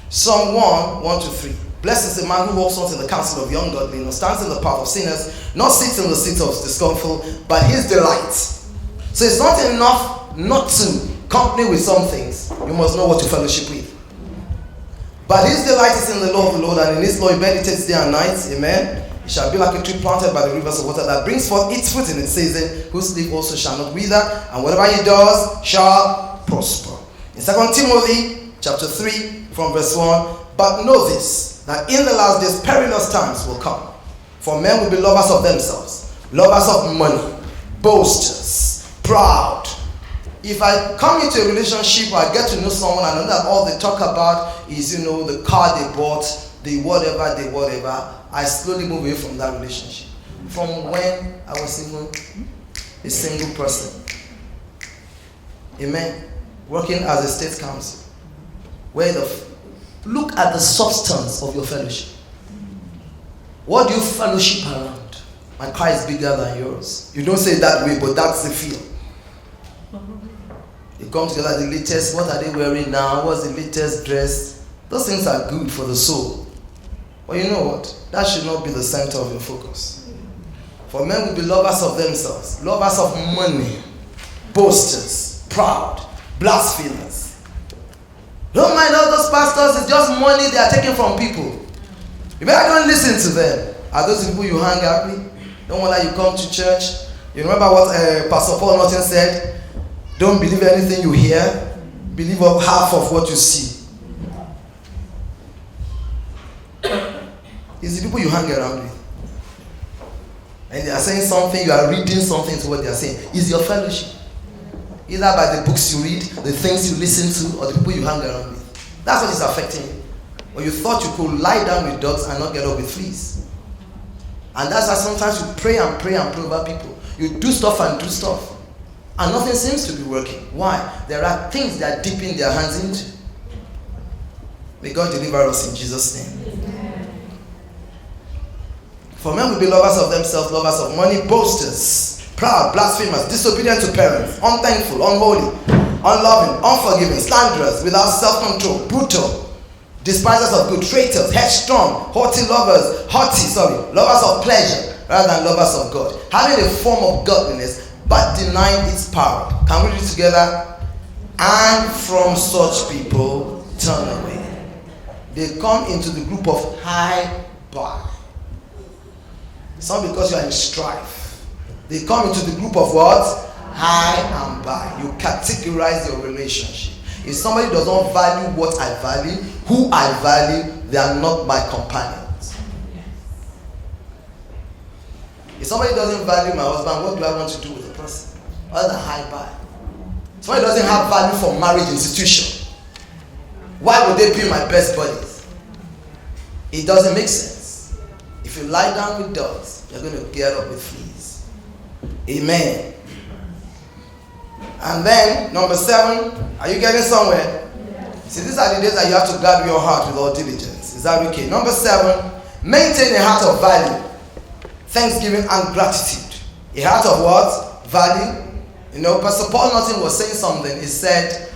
Psalm 1:1-3. Blessed is the man who walks not in the counsel of the ungodly, nor stands in the path of sinners, nor sits in the seat of discomfort, but his delight. So it's not enough not to company with some things. You must know what to fellowship with. But his delight is in the law of the Lord, and in his law he meditates day and night. Amen. It shall be like a tree planted by the rivers of water that brings forth its fruit in its season, whose leaf also shall not wither, and whatever he does shall prosper. In 2 Timothy chapter 3 from verse 1, but know this, that in the last days perilous times will come. For men will be lovers of themselves, lovers of money, boasters, proud. If I come into a relationship or I get to know someone and I know that all they talk about is, the car they bought, the whatever, I slowly move away from that relationship. From when I was a single person. Amen. Working as a state council. Look at the substance of your fellowship. What do you fellowship around? My car is bigger than yours. You don't say it that way, but that's the feel. They come together, the latest, what are they wearing now? What's the latest dress? Those things are good for the soul. But you know what? That should not be the center of your focus. For men will be lovers of themselves, lovers of money, boasters, proud, blasphemers. Don't mind all those pastors, it's just money they are taking from people. You better don't listen to them. Are those people you hang out with? Don't want that you come to church. You remember what Pastor Paul Norton said? Don't believe anything you hear. Believe half of what you see. It's the people you hang around with. And they are saying something, you are reading something to what they are saying. It's your fellowship. Either by the books you read, the things you listen to, or the people you hang around with. That's what is affecting you. When you thought you could lie down with dogs and not get up with fleas. And that's why sometimes you pray and pray and pray over people. You do stuff and do stuff. And nothing seems to be working. Why? There are things they are dipping their hands into. May God deliver us in Jesus' name. Amen. For men will be lovers of themselves, lovers of money, boasters, proud, blasphemers, disobedient to parents, unthankful, unholy, unloving, unforgiving, slanderers, without self-control, brutal, despisers of good, traitors, headstrong, lovers of pleasure rather than lovers of God, having a form of godliness but denying its power. Can we read it together? And from such people turn away. They come into the group of high bar. Some because you are in strife. They come into the group of what? High and by. You categorize your relationship. If somebody does not value what I value, who I value, they are not my companions. If somebody doesn't value my husband, what do I want to do with the person? Other than high by. Somebody doesn't have value for marriage institution. Why would they be my best buddies? It doesn't make sense. If you lie down with dogs, you're going to get up with fleas. Amen. And then, number 7, are you getting somewhere? See, these are the days that you have to guard your heart with all diligence. Is that okay? Number 7, maintain a heart of value, thanksgiving, and gratitude. A heart of what? Value. You know, Pastor Paul Norton was saying something. He said,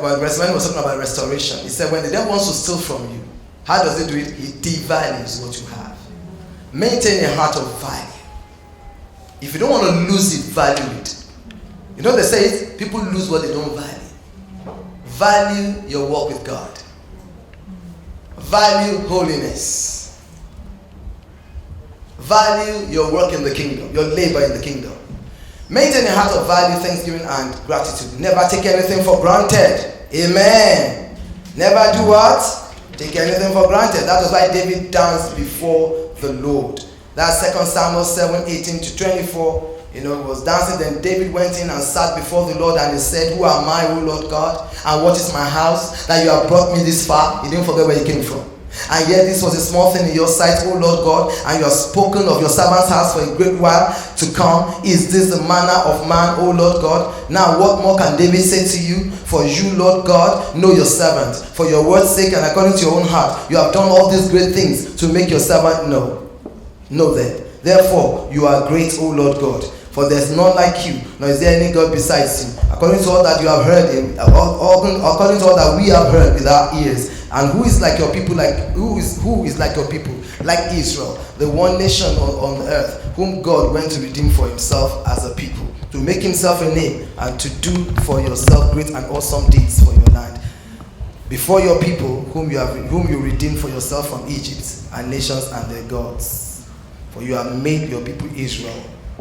when he was talking about restoration, he said, when the devil wants to steal from you, how does he do it? He devalues what you have. Maintain a heart of value. If you don't want to lose it, value it. You know they say it, people lose what they don't value. Value your walk with God. Value holiness. Value your work in the kingdom, your labor in the kingdom. Maintain a heart of value, thanksgiving, and gratitude. Never take anything for granted. Amen. Never do what? Take anything for granted. That was why David danced before the Lord. That's 2 Samuel 7:18-24. You know, he was dancing. Then David went in and sat before the Lord, and he said, "Who am I, O Lord God? And what is my house that you have brought me this far?" He didn't forget where he came from. "And yet this was a small thing in your sight, O Lord God, and you have spoken of your servant's house for a great while to come. Is this the manner of man, O Lord God? Now what more can David say to you? For you, Lord God, know your servant. For your word's sake and according to your own heart, you have done all these great things to make your servant know them. Therefore, you are great, O Lord God. For there is none like you, nor is there any God besides you. According to all that you have heard, according to all that we have heard with our ears. And who is like your people? Who is like your people? Like Israel, the one nation on earth, whom God went to redeem for himself as a people, to make himself a name, and to do for yourself great and awesome deeds for your land. Before your people, whom you redeemed for yourself from Egypt, and nations and their gods. For you have made your people Israel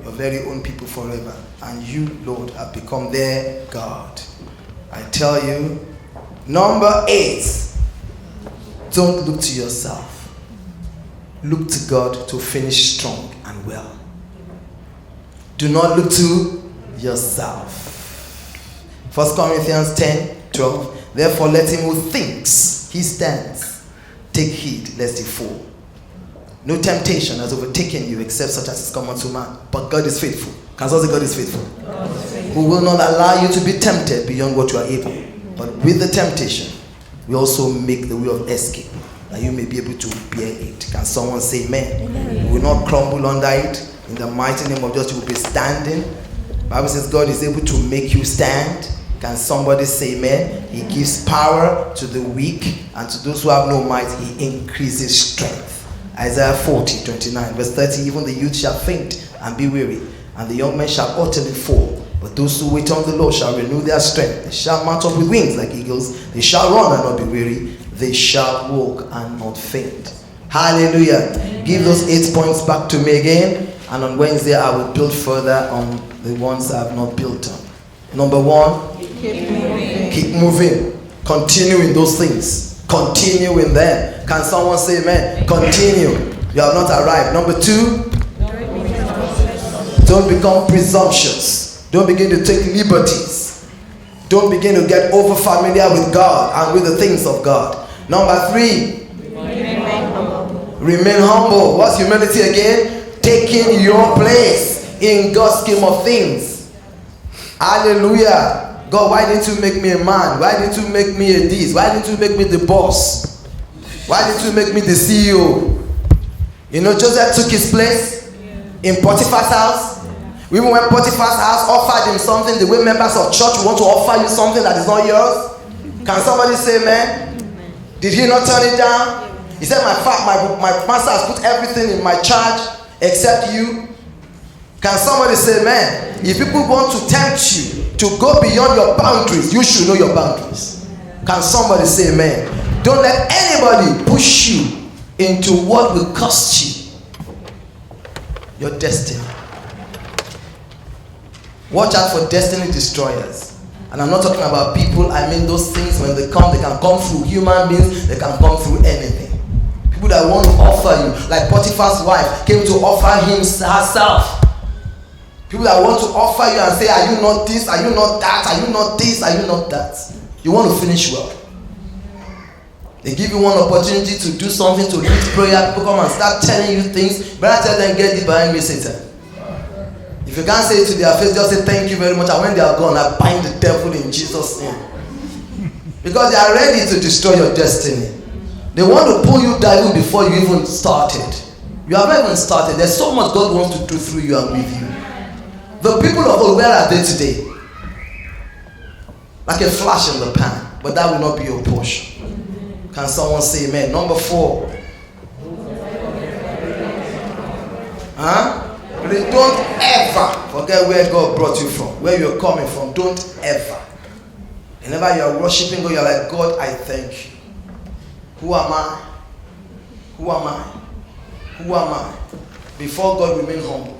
your very own people forever, and you, Lord, have become their God. I tell you, number 8, don't look to yourself. Look to God to finish strong and well. Do not look to yourself. 1 Corinthians 10:12. Therefore let him who thinks he stands take heed lest he fall. No temptation has overtaken you except such as is common to man. But God is faithful. Can someone say God is faithful? God is faithful. Who will not allow you to be tempted beyond what you are able. But with the temptation, we also make the way of escape, that you may be able to bear it. Can someone say amen? Amen. You will not crumble under it. In the mighty name of Jesus, you will be standing. The Bible says God is able to make you stand. Can somebody say amen? He gives power to the weak, and to those who have no might, he increases strength. Isaiah 40:29, verse 30, even the youth shall faint and be weary, and the young men shall utterly fall. But those who wait on the Lord shall renew their strength. They shall mount up with wings like eagles. They shall run and not be weary. They shall walk and not faint. Hallelujah. Amen. Give those 8 points back to me again. And on Wednesday, I will build further on the ones I have not built on. Number 1, keep moving. Keep moving. Continue in those things. Continue in them. Can someone say amen? Continue. You have not arrived. Number 2, don't become presumptuous. Don't begin to take liberties. Don't begin to get over familiar with God and with the things of God. Number 3, remain humble. Remain humble. What's humility again? Taking your place in God's scheme of things. Hallelujah. God, why didn't you make me a man? Why didn't you make me a this? Why didn't you make me the boss? Why didn't you make me the CEO? You know, Joseph took his place in Potiphar's house. Even when Potiphar's house offered him something, the way members of church want to offer you something that is not yours. Can somebody say amen? Did he not turn it down? He said, my master has put everything in my charge except you. Can somebody say amen? If people want to tempt you to go beyond your boundaries, you should know your boundaries. Can somebody say amen? Don't let anybody push you into what will cost you your destiny. Watch out for destiny destroyers. And I'm not talking about people, I mean those things when they come come through human beings, they can come through anything. People that want to offer you, like Potiphar's wife came to offer him herself. People that want to offer you and say, are you not this, are you not that, are you not this, are you not that? You want to finish well. They give you one opportunity to do something, to lead prayer, people come and start telling you things. Better tell them, get it behind me, Satan. If If you can't say it to their face, just say thank you very much. And when they are gone, I bind the devil in Jesus' name. Because they are ready to destroy your destiny. They want to pull you down even before you even started. You have not even started. There's so much God wants to do through you and with you. The people of old, where are they today? Like a flash in the pan. But that will not be your portion. Can someone say amen? Number 4. Please don't ever forget where God brought you from. Where you're coming from. Don't ever. Whenever you're worshiping God, you're like, God, I thank you. Who am I? Who am I? Who am I? Before God, remain humble.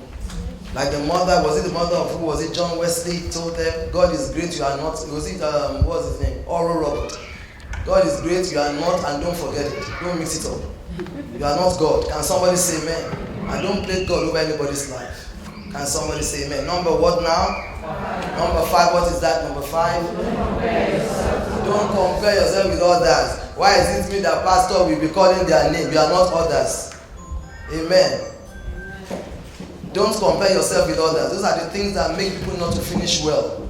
Like the mother, was it the mother of who was it? John Wesley told them, God is great, you are not. Was it, what was his name? Oral Robert. God is great, you are not, and don't forget it. Don't mix it up. You are not God. Can somebody say amen? And don't play God over anybody's life. Can somebody say amen? Number what now? Number 5, what is that? Number 5? Don't compare yourself with others. Why is it me that pastor will be calling their name? You are not others. Amen. Don't compare yourself with others. Those are the things that make people not to finish well.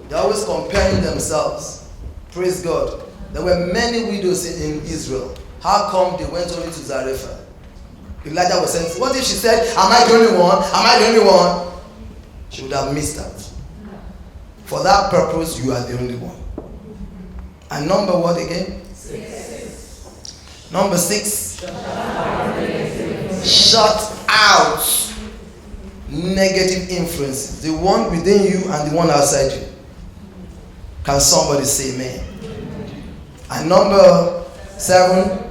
They're always comparing themselves. Praise God. There were many widows in Israel. How come they went only to Zarephath? Elijah was saying, what if she said, am I the only one? Am I the only one? She would have missed out. For that purpose, you are the only one. And number what again? 6. Number 6. Shut out negative influences. The one within you and the one outside you. Can somebody say amen? And number 7.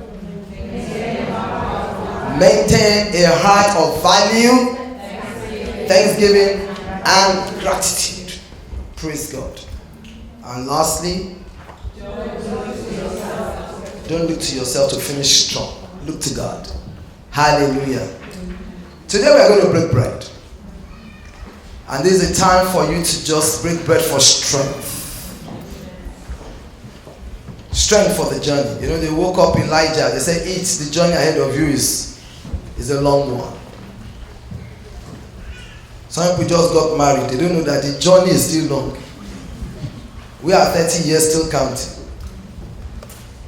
Maintain a heart of value, thanksgiving, and gratitude. Praise God. And lastly, don't look to yourself to finish strong. Look to God. Hallelujah. Today we are going to break bread. And this is a time for you to just break bread for strength. Strength for the journey. You know, they woke up Elijah. They said, eat, the journey ahead of you is a long one. Some people just got married. They don't know that the journey is still long. We are 30 years still counting.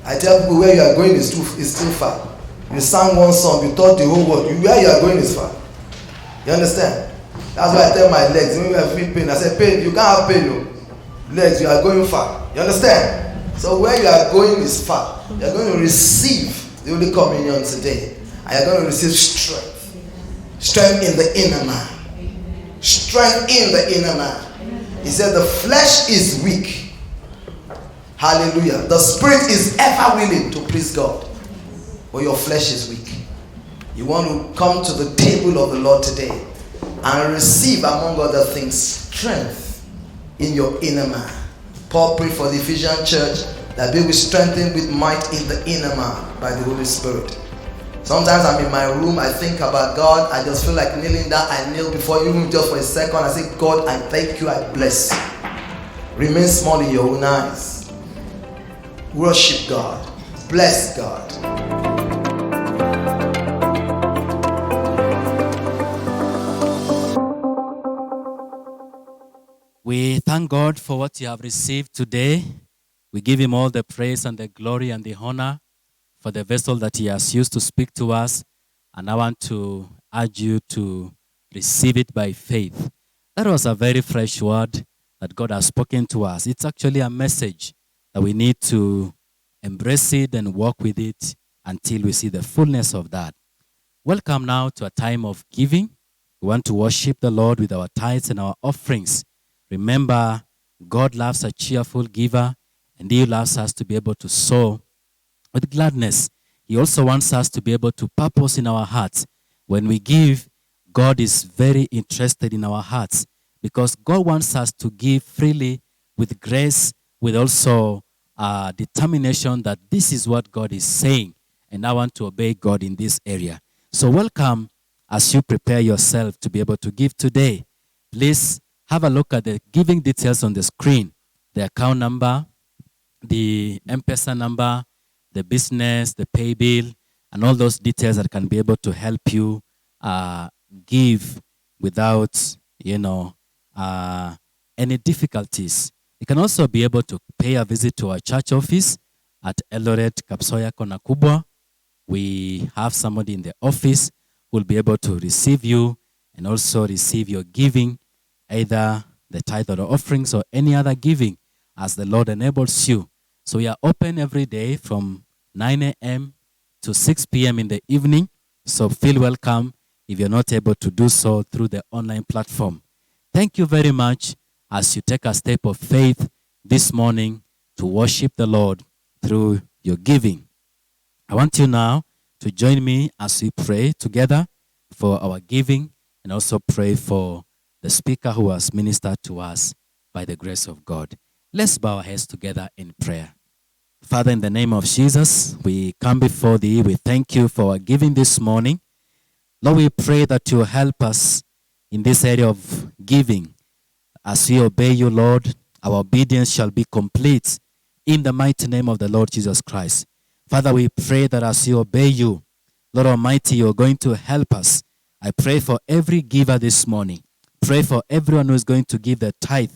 I tell people where you are going is still far. You sang one song, you thought the whole world. Where you are going is far. You understand? That's why I tell my legs, when you have feel pain, I say, pain, you can't have pain. No. Legs, you are going far. You understand? So where you are going is far. You are going to receive the Holy Communion today. And you are going to receive strength. Strength in the inner man. Strength in the inner man. He said the flesh is weak. Hallelujah. The spirit is ever willing to please God. But your flesh is weak. You want to come to the table of the Lord today and receive, among other things, strength in your inner man. Paul prayed for the Ephesian church that they will strengthen with might in the inner man by the Holy Spirit. Sometimes I'm in my room, I think about God, I just feel like kneeling down. I kneel before you just for a second. I say, God, I thank you, I bless you. Remain small in your own eyes. Worship God. Bless God. We thank God for what you have received today. We give him all the praise and the glory and the honor for the vessel that he has used to speak to us. And I want to urge you to receive it by faith. That was a very fresh word that God has spoken to us. It's actually a message that we need to embrace it and walk with it until we see the fullness of that. Welcome now to a time of giving. We want to worship the Lord with our tithes and our offerings. Remember, God loves a cheerful giver, and he loves us to be able to sow with gladness. He also wants us to be able to purpose in our hearts. When we give, God is very interested in our hearts because God wants us to give freely with grace, with also determination that this is what God is saying, and I want to obey God in this area. So welcome as you prepare yourself to be able to give today. Please have a look at the giving details on the screen, the account number, the M-Pesa number, the business, the pay bill, and all those details that can be able to help you give without, any difficulties. You can also be able to pay a visit to our church office at Eldoret Kapsoya Konakubwa. We have somebody in the office who will be able to receive you and also receive your giving, either the tithe or the offerings or any other giving as the Lord enables you. So we are open every day from 9 a.m. to 6 p.m. in the evening. So feel welcome if you're not able to do so through the online platform. Thank you very much as you take a step of faith this morning to worship the Lord through your giving. I want you now to join me as we pray together for our giving and also pray for the speaker who has ministered to us by the grace of God. Let's bow our heads together in prayer. Father, in the name of Jesus, we come before thee. We thank you for our giving this morning. Lord, we pray that you help us in this area of giving. As we obey you, Lord, our obedience shall be complete in the mighty name of the Lord Jesus Christ. Father, we pray that as we obey you, Lord Almighty, you're going to help us. I pray for every giver this morning. Pray for everyone who is going to give the tithe.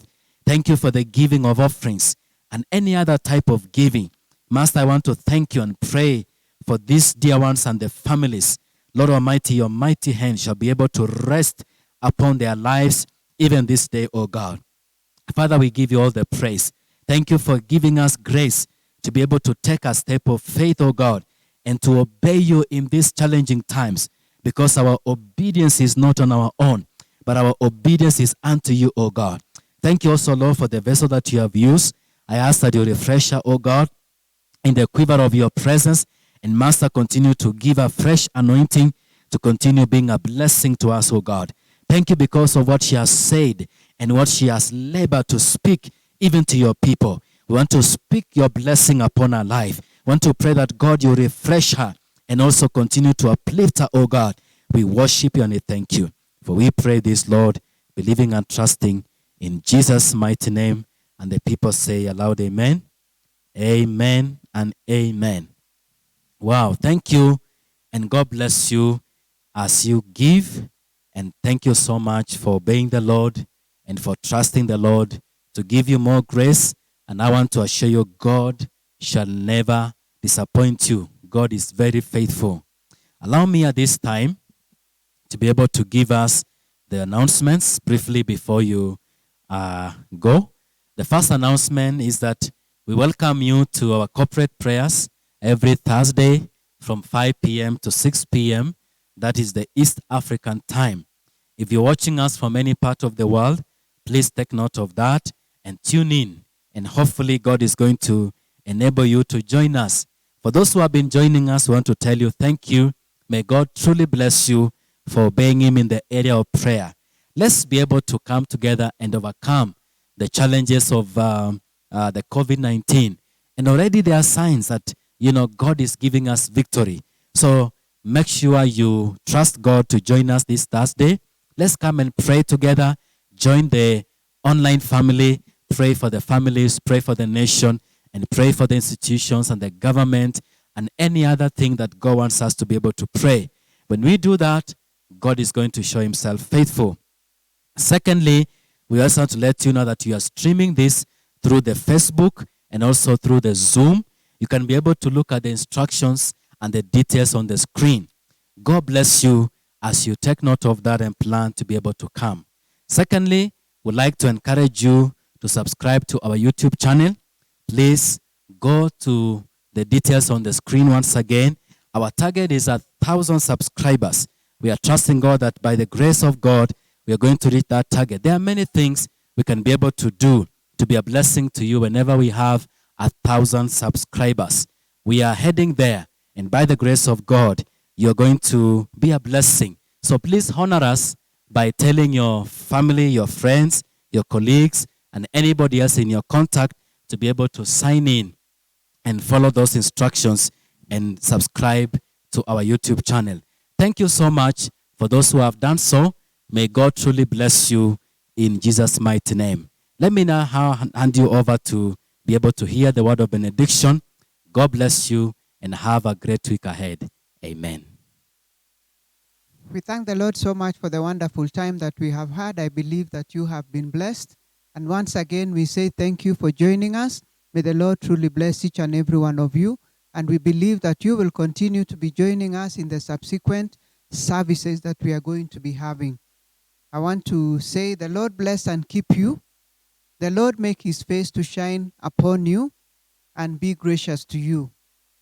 Thank you for the giving of offerings and any other type of giving. Master, I want to thank you and pray for these dear ones and their families. Lord Almighty, your mighty hand shall be able to rest upon their lives even this day, O God. Father, we give you all the praise. Thank you for giving us grace to be able to take a step of faith, O God, and to obey you in these challenging times, because our obedience is not on our own, but our obedience is unto you, O God. Thank you also, Lord, for the vessel that you have used. I ask that you refresh her, O God, in the quiver of your presence, and Master, continue to give a fresh anointing to continue being a blessing to us, O God. Thank you because of what she has said and what she has labored to speak even to your people. We want to speak your blessing upon her life. We want to pray that, God, you refresh her and also continue to uplift her, O God. We worship you and we thank you. For we pray this, Lord, believing and trusting in Jesus' mighty name. And the people say aloud, amen, amen, and amen. Wow, thank you, and God bless you as you give. And thank you so much for obeying the Lord and for trusting the Lord to give you more grace. And I want to assure you, God shall never disappoint you. God is very faithful. Allow me at this time to be able to give us the announcements briefly before you go. The first announcement is that we welcome you to our corporate prayers every Thursday from 5 p.m. to 6 p.m. That is the East African time. If you're watching us from any part of the world, please take note of that and tune in. And hopefully God is going to enable you to join us. For those who have been joining us, we want to tell you thank you. May God truly bless you for obeying him in the area of prayer. Let's be able to come together and overcome the challenges of the COVID-19. And already there are signs that, God is giving us victory. So make sure you trust God to join us this Thursday. Let's come and pray together. Join the online family. Pray for the families. Pray for the nation. And pray for the institutions and the government and any other thing that God wants us to be able to pray. When we do that, God is going to show himself faithful. Secondly, we also want to let you know that you are streaming this through the Facebook and also through the Zoom. You can be able to look at the instructions and the details on the screen. God bless you as you take note of that and plan to be able to come. Secondly, we'd like to encourage you to subscribe to our YouTube channel. Please go to the details on the screen once again. Our target is 1,000 subscribers. We are trusting God that by the grace of God, we are going to reach that target. There are many things we can be able to do to be a blessing to you whenever we have 1,000 subscribers. We are heading there, and by the grace of God, you're going to be a blessing. So please honor us by telling your family, your friends, your colleagues, and anybody else in your contact to be able to sign in and follow those instructions and subscribe to our YouTube channel. Thank you so much for those who have done so. May God truly bless you in Jesus' mighty name. Let me now hand you over to be able to hear the word of benediction. God bless you and have a great week ahead. Amen. We thank the Lord so much for the wonderful time that we have had. I believe that you have been blessed. And once again, we say thank you for joining us. May the Lord truly bless each and every one of you. And we believe that you will continue to be joining us in the subsequent services that we are going to be having. I want to say the Lord bless and keep you. The Lord make his face to shine upon you and be gracious to you.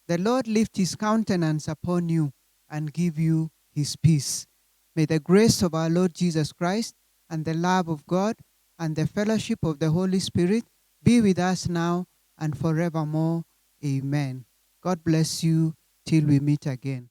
The Lord lift his countenance upon you and give you his peace. May the grace of our Lord Jesus Christ and the love of God and the fellowship of the Holy Spirit be with us now and forevermore. Amen. God bless you till we meet again.